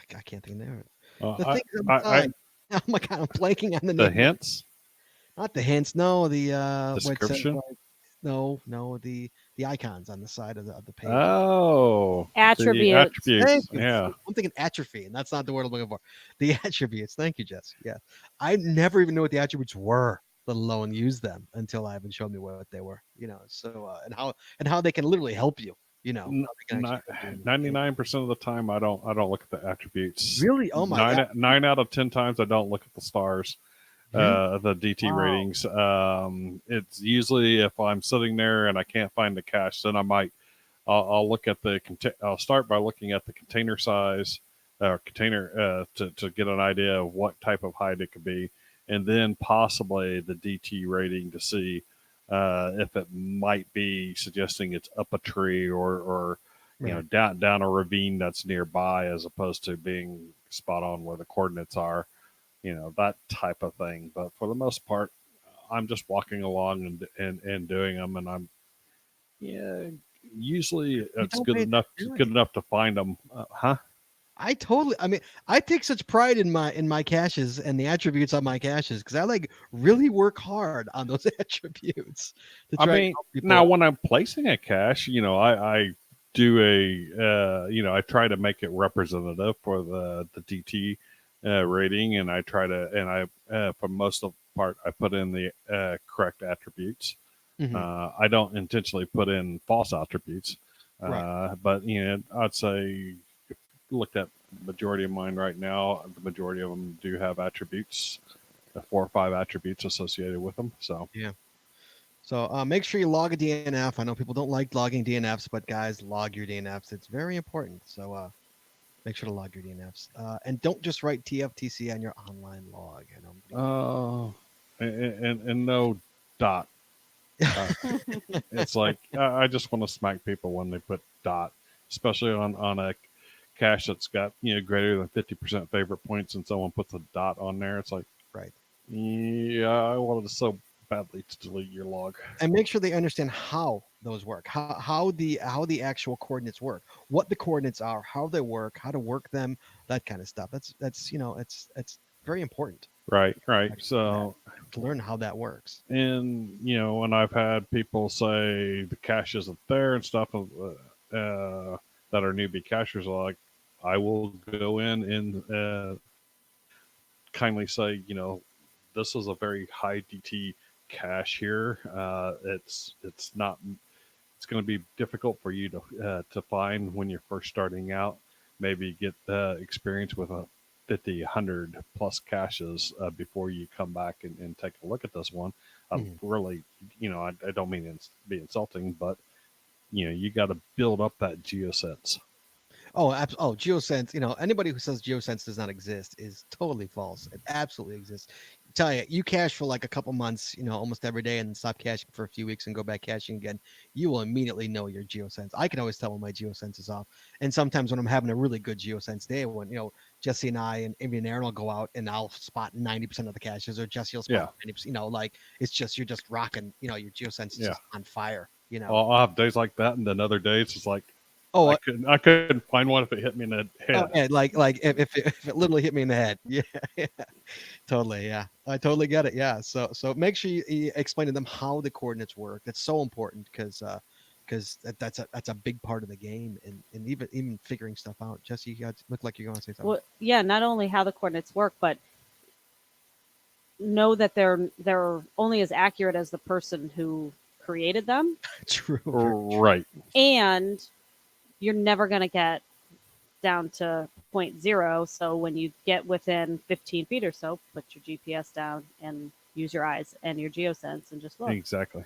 I can't think of it. The things outside. Oh my god, I'm blanking on the The name. hints, Not the hints. No, the description. no, the icons on the side of the page. Oh, Attributes. The attributes. Thank you. Yeah. I'm thinking atrophy, and that's not the word I'm looking for. The attributes. Thank you, Jess. Yeah, I never even knew what the attributes were, let alone use them, until Ivan showed me what they were. So and how they can literally help you. How they can actually help you. 99% of the time, I don't look at the attributes. Really? Oh my god. 9 out of 10 times, I don't look at the stars, the DT Wow. ratings. It's usually if I'm sitting there and I can't find the cache, then I'll look at I'll start by looking at the container size or container to get an idea of what type of hide it could be, and then possibly the DT rating to see if it might be suggesting it's up a tree or Right. down a ravine that's nearby, as opposed to being spot on where the coordinates are, that type of thing. But for the most part, I'm just walking along and doing them, and I'm usually it's don't good pay enough attention. to find them. I take such pride in my caches and the attributes on my caches, because I really work hard on those attributes to try to help people. Now when I'm placing a cache, I do I try to make it representative for the DT rating, and I try to, for most of the part, I put in the correct attributes. Mhm. I don't intentionally put in false attributes, Right. but I'd say if you looked at the majority of mine right now, the majority of them do have attributes, 4 or 5 attributes associated with them. So So make sure you log a DNF. I know people don't like logging DNFs, but guys, log your DNFs. It's very important. So make sure to log your DNFs. And don't just write TFTC on your online log. and no dot. It's like I just want to smack people when they put dot, especially on a cache that's got greater than 50% favorite points, and someone puts a dot on there. It's like, Right. Yeah, I wanted to so badly to delete your log. And make sure they understand how those work, how the actual coordinates work, what the coordinates are, how they work, how to work them, that kind of stuff. That's it's very important Right. Actually, So, to learn how that works. and when I've had people say the cache isn't there and stuff, that are newbie cachers are like, I will go in and kindly say, this is a very high DT cache here. It's not. It's going to be difficult for you to find when you're first starting out. Maybe get experience with a 50, 100 plus caches before you come back and take a look at this one. Really, I don't mean to be insulting, but you got to build up that geosense. Geosense. Anybody who says geosense does not exist is totally false. It absolutely exists. Tell you cache for like a couple months, almost every day, and then stop caching for a few weeks and go back caching again. You will immediately know your geosense. I can always tell when my geosense is off. And sometimes when I'm having a really good geosense day, when Jesse and I and Amy and Aaron will go out and I'll spot 90% of the caches, or Jesse will spot 90%. Like it's just you're just rocking. Your geosense is just on fire. Well, I'll have days like that, and then other days it's like, oh, I couldn't find one if it hit me in the head. Oh, yeah, like if it literally hit me in the head. Yeah, totally. Yeah, I totally get it. Yeah, so make sure you explain to them how the coordinates work. That's so important because that's a big part of the game, and even figuring stuff out. Jesse, you look like you're going to say something. Well, yeah, not only how the coordinates work, but know that they're only as accurate as the person who created them. True. Right. And you're never going to get down to 0.0. So when you get within 15 feet or so, put your GPS down and use your eyes and your geosense and just look. Exactly.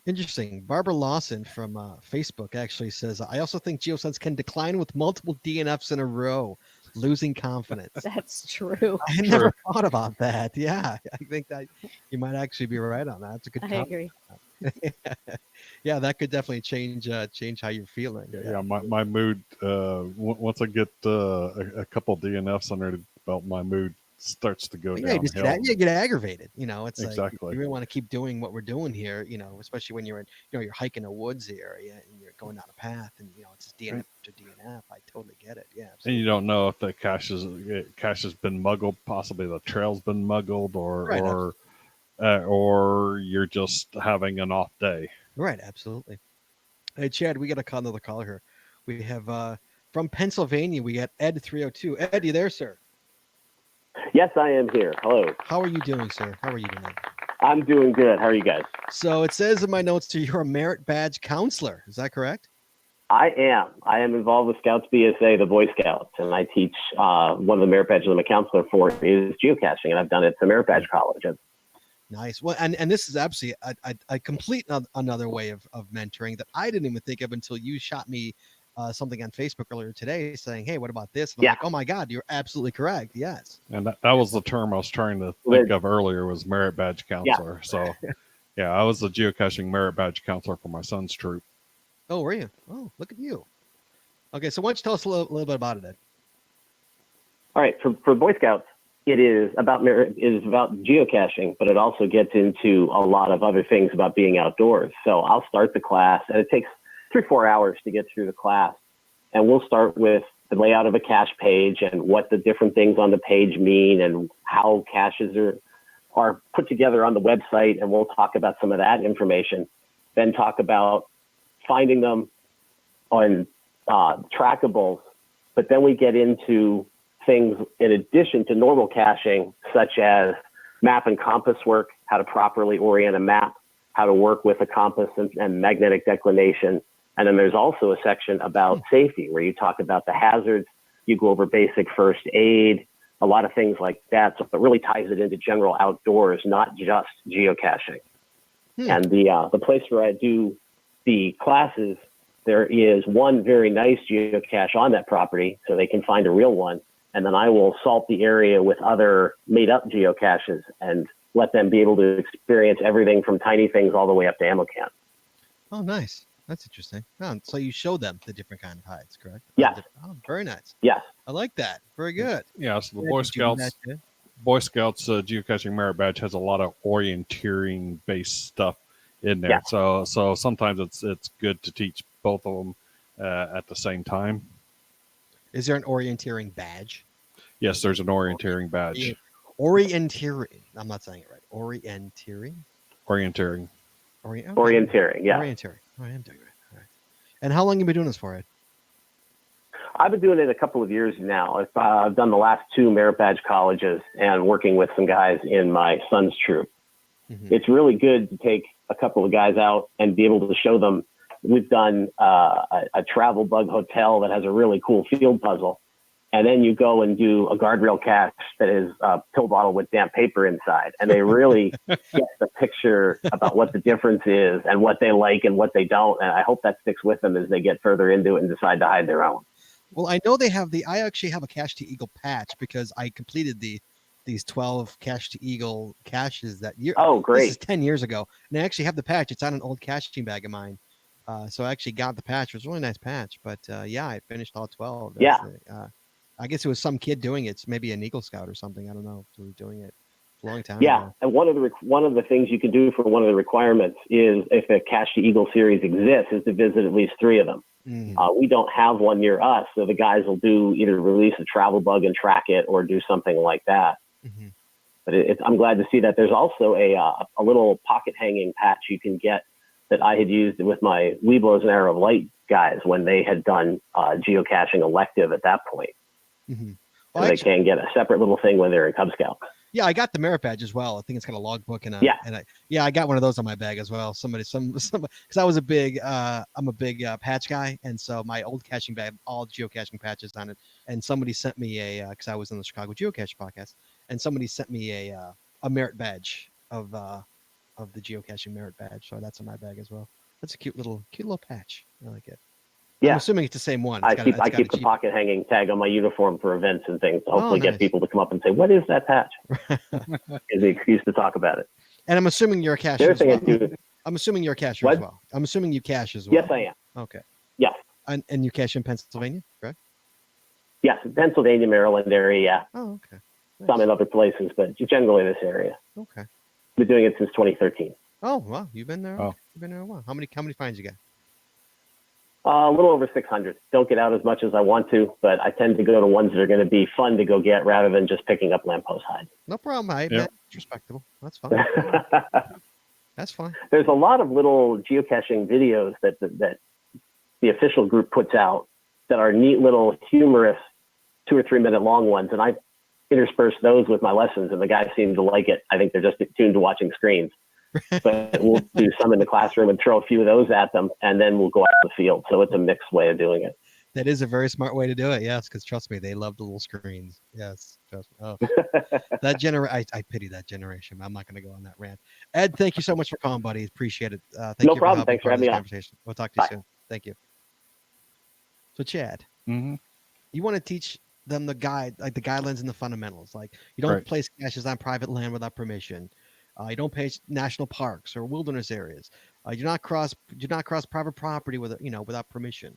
Interesting. Barbara Lawson from Facebook actually says, I also think geosense can decline with multiple DNFs in a row, losing confidence. That's true. I never thought about that. Yeah, I think that you might actually be right on that. That's a good I agree. Yeah, that could definitely change how you're feeling. Yeah, my mood, once I get a couple DNFs under the belt, my mood starts to go downhill. You get aggravated. It's exactly. Like you really want to keep doing what we're doing here, especially when you're in, you're hiking a woods area and you're going down a path and, it's just DNF after DNF. I totally get it. Yeah. Absolutely. And you don't know if the cache has been muggled, possibly the trail's been muggled or you're just having an off day. Right. Absolutely. Hey, Chad, we got another caller here. We have from Pennsylvania, we got Ed 302. Ed, you there, sir? Yes, I am here. Hello. How are you doing, sir? How are you doing? I'm doing good. How are you guys? So it says in my notes that you're a merit badge counselor. Is that correct? I am. I am involved with Scouts BSA, the Boy Scouts, and I teach one of the merit badges I'm a counselor for is geocaching, and I've done it at the Merit Badge College. Nice. Well, and this is absolutely a complete another way of mentoring that I didn't even think of until you shot me something on Facebook earlier today saying, hey, what about this? And I'm like, oh my God, you're absolutely correct. Yes. And that was the term I was trying to think of earlier was merit badge counselor. Yeah. So yeah, I was the geocaching merit badge counselor for my son's troop. Oh, were you? Oh, look at you. Okay. So why don't you tell us a little bit about it, Ed? All right. For Boy Scouts, it is about geocaching, but it also gets into a lot of other things about being outdoors. So I'll start the class and it takes 3-4 hours to get through the class. And we'll start with the layout of a cache page and what the different things on the page mean and how caches are put together on the website. And we'll talk about some of that information, then talk about finding them on trackables. But then we get into things in addition to normal caching, such as map and compass work, how to properly orient a map, how to work with a compass and magnetic declination. And then there's also a section about safety where you talk about the hazards, you go over basic first aid, a lot of things like that. So it really ties it into general outdoors, not just geocaching. And the place where I do the classes, there is one very nice geocache on that property, so they can find a real one. And then I will salt the area with other made-up geocaches and let them be able to experience everything from tiny things all the way up to ammo can. Oh, nice. That's interesting. Oh, so you show them the different kind of hides, correct? Yes. Oh, very nice. Yes. I like that. Very good. Yeah, so the Boy Scouts geocaching merit badge has a lot of orienteering based stuff in there. Yeah. So sometimes it's good to teach both of them at the same time. Is there an orienteering badge? Yes, there's an orienteering badge. Orienteering. I'm not saying it right. Orienteering. Orienteering. Orienteering. Yeah. Orienteering. Oh, I am doing it. All right. And how long have you been doing this for, Ed? I've been doing it a couple of years now. I've done the last 2 merit badge colleges and working with some guys in my son's troop. Mm-hmm. It's really good to take a couple of guys out and be able to show them. We've done a travel bug hotel that has a really cool field puzzle. And then you go and do a guardrail cache that is a pill bottle with damp paper inside. And they really get the picture about what the difference is and what they like and what they don't. And I hope that sticks with them as they get further into it and decide to hide their own. Well, I know I actually have a Cache to Eagle patch because I completed these 12 Cache to Eagle caches that year. Oh, great. This is 10 years ago. And I actually have the patch. It's on an old caching bag of mine. So I actually got the patch. It was a really nice patch. But yeah, I finished all 12. Yeah. I guess it was some kid doing it. It's maybe an Eagle Scout or something. I don't know who was doing it. A long time Yeah. ago. And one of the things you can do for one of the requirements is, if a Cache to Eagle series exists, is to visit at least 3 of them. Mm. We don't have one near us, so the guys will either release a travel bug and track it or do something like that. Mm-hmm. But I'm glad to see that. There's also a little pocket hanging patch you can get that I had used with my Weeblos and Arrow of Light guys when they had done geocaching elective at that point. Mm-hmm. So they can get a separate little thing when they're in Cub Scout. Yeah, I got the merit badge as well. I think it's got a logbook and I got one of those on my bag as well. Somebody, because I was I'm a big patch guy, and so my old caching bag, all geocaching patches on it. And somebody sent me because I was on the Chicago Geocaching Podcast, and somebody sent me a merit badge of the geocaching merit badge. So that's in my bag as well. That's a cute little patch. I like it. Yeah. I'm assuming it's the same one. I keep the pocket hanging tag on my uniform for events and things to hopefully nice. get people to come up and say, "What is that patch?" Is the excuse to talk about it. And I'm assuming you're a cacher as well. I do. I'm assuming you're a cacher as well. I'm assuming you cache as well. Yes, I am. Okay. Yes. And you cache in Pennsylvania, correct? Yes, Pennsylvania, Maryland area. Yeah. Oh, okay. Nice. Some in other places, but generally this area. Okay. Been doing it since 2013. Oh, wow. You've been there. Oh. You've been there a while. How many finds you got? A little over 600. Don't get out as much as I want to, but I tend to go to ones that are going to be fun to go get rather than just picking up lamppost hide. No problem. Yep. It's respectable. That's fine. That's fine. There's a lot of little geocaching videos that the official group puts out that are neat little humorous 2 or 3 minute long ones, and I intersperse those with my lessons, and the guys seem to like it. I think they're just tuned to watching screens. But we'll do some in the classroom and throw a few of those at them, and then we'll go out to the field. So it's a mixed way of doing it. That is a very smart way to do it. Yes, because trust me, they love the little screens. Yes, trust me. Oh, I pity that generation. I'm not going to go on that rant. Ed, thank you so much for calling, buddy. Appreciate it. Thank No you problem. For Thanks for having me on. Conversation. We'll talk to you Bye. soon. Thank you. So, Chad, Mm-hmm. you want to teach them the guidelines and the fundamentals. Like, you don't place caches on private land without permission. You don't pay national parks or wilderness areas. You do not cross private property without permission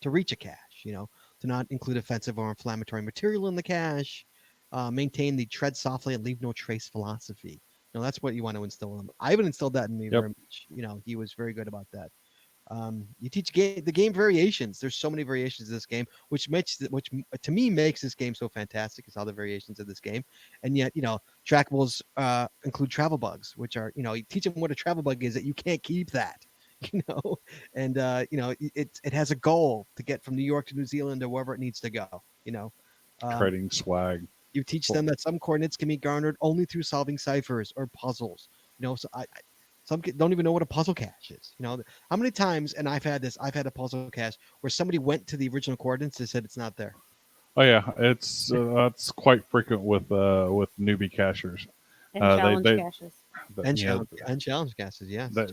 to reach a cache. Do not include offensive or inflammatory material in the cache. Maintain the tread softly and leave no trace philosophy. That's what you want to instill in them. I haven't instilled that in me very much. He was very good about that. You teach the game variations. There's so many variations of this game, which to me makes this game so fantastic. Is all the variations of this game, and yet trackables include travel bugs, which are you teach them what a travel bug is, that you can't keep that, and it has a goal to get from New York to New Zealand or wherever it needs to go. Trading swag. You teach them that some coordinates can be garnered only through solving ciphers or puzzles. So some don't even know what a puzzle cache is. How many times, and I've had a puzzle cache where somebody went to the original coordinates and said it's not there. Oh yeah, it's quite frequent with newbie cachers. And challenge caches. And challenge caches, yes. They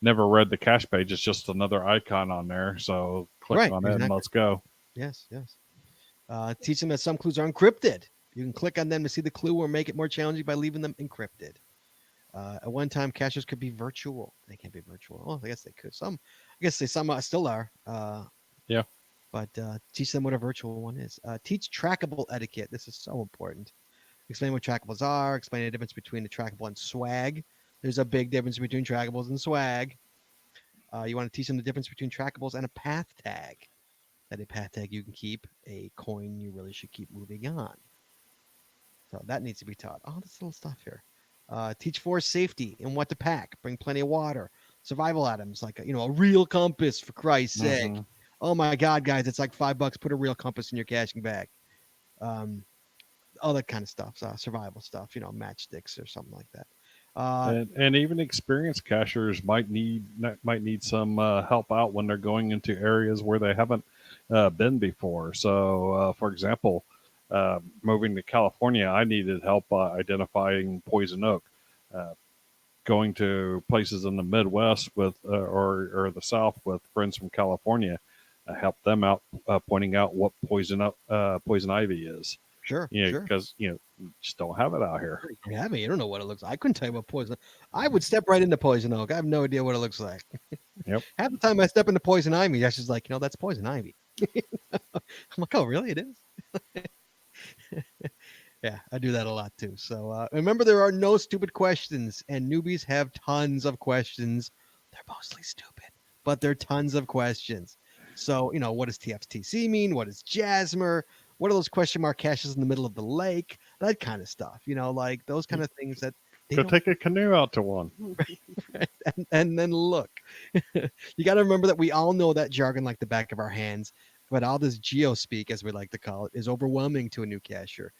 never read the cache page. It's just another icon on there. So click on it and let's go. Yes. Teach them that some clues are encrypted. You can click on them to see the clue or make it more challenging by leaving them encrypted. At one time, caches could be virtual. They can't be virtual. Oh, I guess they could. Some still are. Yeah. But teach them what a virtual one is. Teach trackable etiquette. This is so important. Explain what trackables are. Explain the difference between the trackable and swag. There's a big difference between trackables and swag. You want to teach them the difference between trackables and a path tag. That a path tag you can keep, a coin you really should keep moving on. So that needs to be taught. Oh, this little stuff here. Teach forest safety and what to pack. Bring plenty of water. survival items like a real compass, for Christ's sake. Mhm. Oh my God, guys, it's like $5. Put a real compass in your caching bag. All that kind of stuff, survival stuff, matchsticks or something like that. And even experienced cachers might need some help out when they're going into areas where they haven't been before. So, for example, moving to California, I needed help identifying poison oak. Going to places in the Midwest with or the South with friends from California, help them out pointing out what poison ivy is. Sure, Because you just don't have it out here. Yeah, you don't know what it looks like. I couldn't tell you what poison. I would step right into poison oak. I have no idea what it looks like. Yep. Half the time I step into poison ivy, that's just like, that's poison ivy. I'm like, oh, really? It is? Yeah, I do that a lot too. So remember, there are no stupid questions, and newbies have tons of questions. They're mostly stupid, but they're tons of questions. So, what does TFTC mean? What is Jasmer? What are those question mark caches in the middle of the lake? That kind of stuff, like those kind of things that they Go don't take a canoe out to one. and then look. You got to remember that we all know that jargon like the back of our hands, but all this geo speak, as we like to call it, is overwhelming to a new cacher.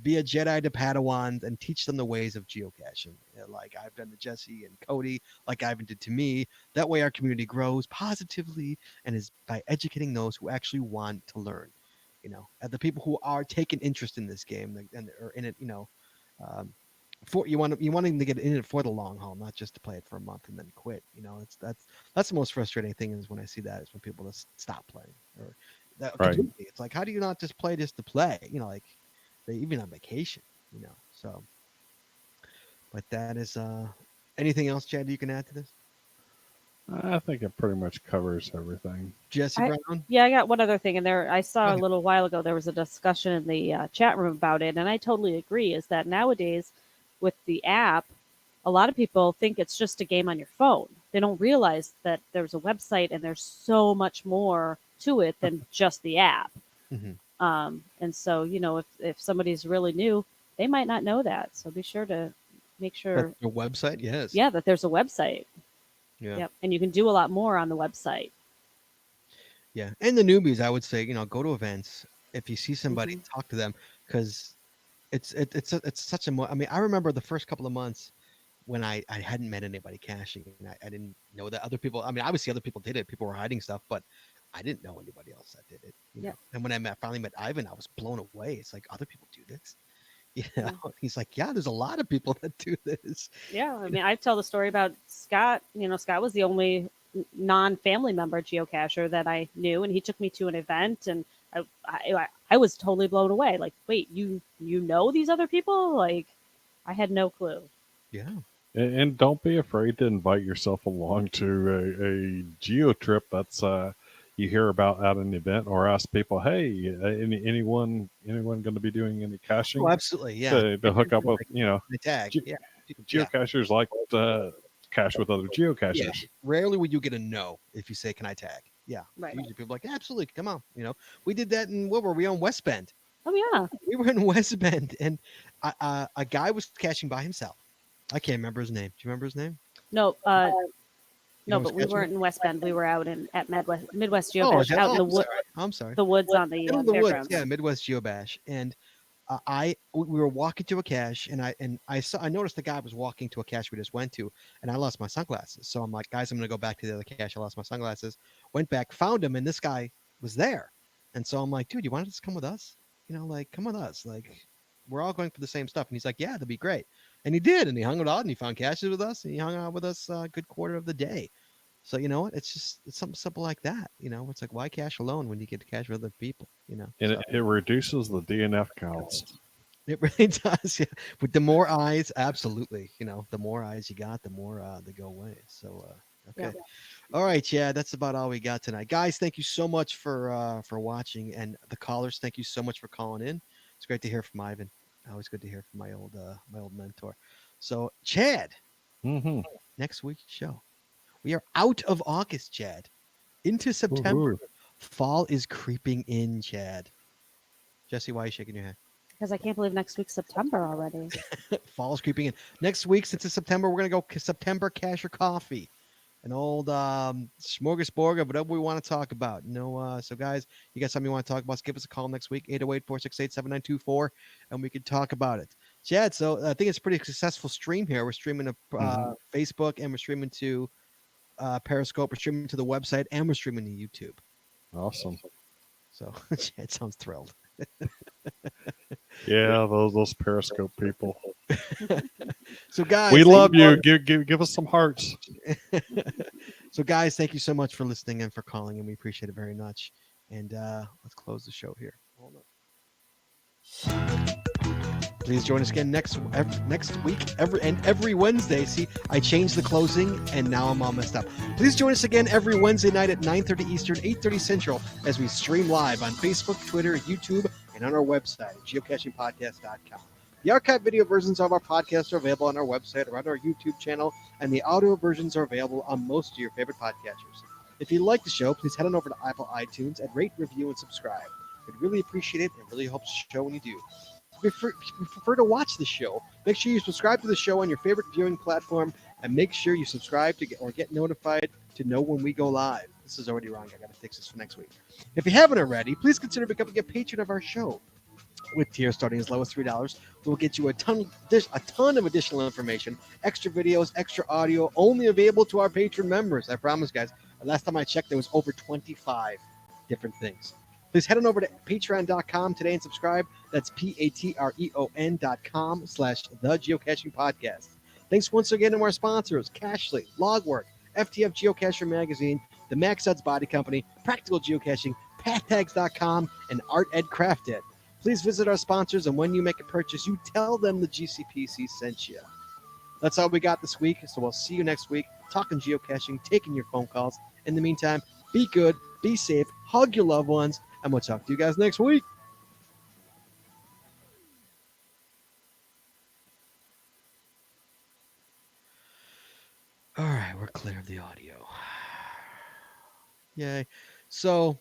Be a Jedi to Padawans and teach them the ways of geocaching, like I've done to Jesse and Cody, like Ivan did to me. That way our community grows positively and is by educating those who actually want to learn, and the people who are taking interest in this game and are in it, for you want them to get in it for the long haul, not just to play it for a month and then quit. That's the most frustrating thing is when I see that is when people just stop playing or that Right. It's like, how do you not just play just to play? Like they even on vacation, so. But that is anything else, Chad, you can add to this? I think it pretty much covers everything. Jesse Brown? Yeah, I got one other thing in there. I saw Okay. a little while ago there was a discussion in the chat room about it, and I totally agree. Is that nowadays with the app, a lot of people think it's just a game on your phone. They don't realize that there's a website and there's so much more to it than just the app. Mhm. And so, if somebody's really new, they might not know that. So be sure to make sure, That's your website? Yes. yeah, that there's a website. Yeah. Yep. And you can do a lot more on the website. Yeah. And the newbies, I would say, go to events. If you see somebody, Mhm. talk to them, because it's such a. I mean, I remember the first couple of months when I hadn't met anybody caching, and I didn't know that other people. I mean, obviously other people did it. People were hiding stuff, but I didn't know anybody else that did it. Yeah. And when finally met Ivan, I was blown away. It's like other people do this. Yeah. He's like, yeah, there's a lot of people that do this. Yeah. I mean, I tell the story about Scott. Scott was the only non-family member geocacher that I knew, and he took me to an event, and I was totally blown away. Like, wait, you know these other people? Like, I had no clue. Yeah. And don't be afraid to invite yourself along to a geo trip that's you hear about at an event, or ask people, hey, anyone going to be doing any caching? Oh, absolutely. Yeah. To hook up with, The tag. Ge- Yeah. geocachers like to cache with other geocachers. Yeah. Rarely would you get a no if you say, "Can I tag?" Yeah. Right. Usually people are like, absolutely, come on. We did that in what were we on West Bend? Oh yeah. We were in West Bend, and a guy was caching by himself. I can't remember his name. Do you remember his name? No. You No, know but we what's weren't in West Bend. We were out at Midwest Oh, Geocache, out in the wood, I'm sorry. the woods on the In the woods, fairgrounds. yeah, Midwest Geobash, and we were walking to a cache, and I noticed the guy was walking to a cache we just went to, and I lost my sunglasses. So I'm like, guys, I'm gonna go back to the other cache. I lost my sunglasses. Went back, found him, and this guy was there, and so I'm like, dude, you want to just come with us? Like, come with us. Like, we're all going for the same stuff. And he's like, yeah, that'd be great. And he did, and he hung out, and he found caches with us, and he hung out with us a good quarter of the day. So you know what? It's something simple like that. It's like, why cache alone when you get to cache with other people? And So it reduces the DNF counts. it really does. Yeah. With the more eyes, absolutely. The more eyes you got, the more they go away. So okay. Yeah. All right, yeah, that's about all we got tonight. Guys, thank you so much for watching, and the callers, thank you so much for calling in. It's great to hear from Ivan. Always good to hear from my old mentor. So, Chad, Mm-hmm. next week's show. We are out of August, Chad, into September. Woohoo. Fall is creeping in, Chad. Jesse, why are you shaking your head? Because I can't believe next week's September already. Fall's creeping in. Next week, since it's September, we're going to go September Cache or Coffee. an old smorgasbord of whatever we want to talk about. So guys, you got something you want to talk about? Give us a call next week, 808-468-7924, and we can talk about it. Chad, so I think it's a pretty successful stream here. We're streaming to Facebook, and we're streaming to Periscope, we're streaming to the website, and we're streaming to YouTube. Awesome. So Chad sounds thrilled. Yeah, those Periscope people. So guys, we love you. Give us some hearts. So guys, thank you so much for listening and for calling, and we appreciate it very much. And let's close the show here. Hold on. Please join us again next week, every Wednesday. See, I changed the closing, and now I'm all messed up. Please join us again every Wednesday night at 9:30 Eastern, 8:30 Central, as we stream live on Facebook, Twitter, YouTube, and on our website, geocachingpodcast.com. The archive video versions of our podcast are available on our website or on our YouTube channel, and the audio versions are available on most of your favorite podcatchers. If you like the show, please head on over to Apple iTunes and rate, review, and subscribe. We'd really appreciate it and really hope to show when you do. If you prefer to watch the show, make sure you subscribe to the show on your favorite viewing platform, and make sure you subscribe to get notified to know when we go live. This is already wrong. I got to fix this for next week. If you haven't already, please consider becoming a patron of our show. With tiers starting as low as $3, we'll get you a ton of additional information, extra videos, extra audio, only available to our patron members. I promise, guys. Last time I checked, there was over 25 different things. Please head on over to patreon.com today and subscribe. That's patreon.com/The Geocaching Podcast. Thanks once again to our sponsors, Cachly, Logwork, FTF Geocacher Magazine, the Max Odds Body Company, Practical Geocaching, PathTags.com, and Art Ed Craft Ed. Please visit our sponsors, and when you make a purchase, you tell them the GCPC sent you. That's all we got this week, so we'll see you next week, talking geocaching, taking your phone calls. In the meantime, be good, be safe, hug your loved ones, and we'll talk to you guys next week. All right, we're clear of the audio. Yay. So,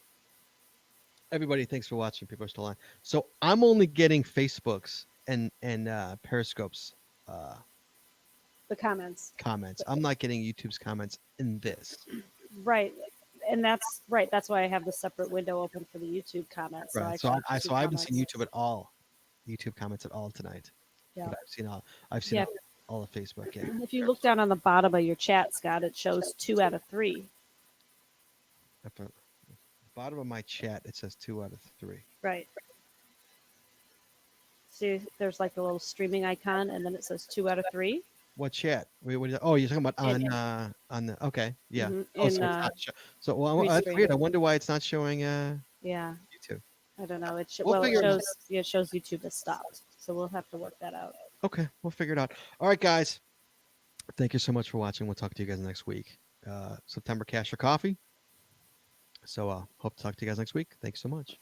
everybody, thanks for watching. People are still on. So, I'm only getting Facebook's and Periscope's The comments. I'm not getting YouTube's comments in this. Right. And that's right. That's why I have the separate window open for the YouTube comments. Right. So I haven't seen YouTube at all. YouTube comments at all tonight. Yeah. But I've seen all of Facebook. Yeah. If you look down on the bottom of your chat, Scott, it shows 2 out of 3. At the bottom of my chat, it says 2 out of 3. Right. See, there's like a little streaming icon, and then it says 2 out of 3. What chat? You're talking about on the okay, yeah. Mm-hmm. That's weird. I wonder why it's not showing yeah, YouTube. I don't know. It shows YouTube has stopped, so we'll have to work that out. Okay, we'll figure it out. All right, guys. Thank you so much for watching. We'll talk to you guys next week. September Cash or Coffee. So hope to talk to you guys next week. Thanks so much.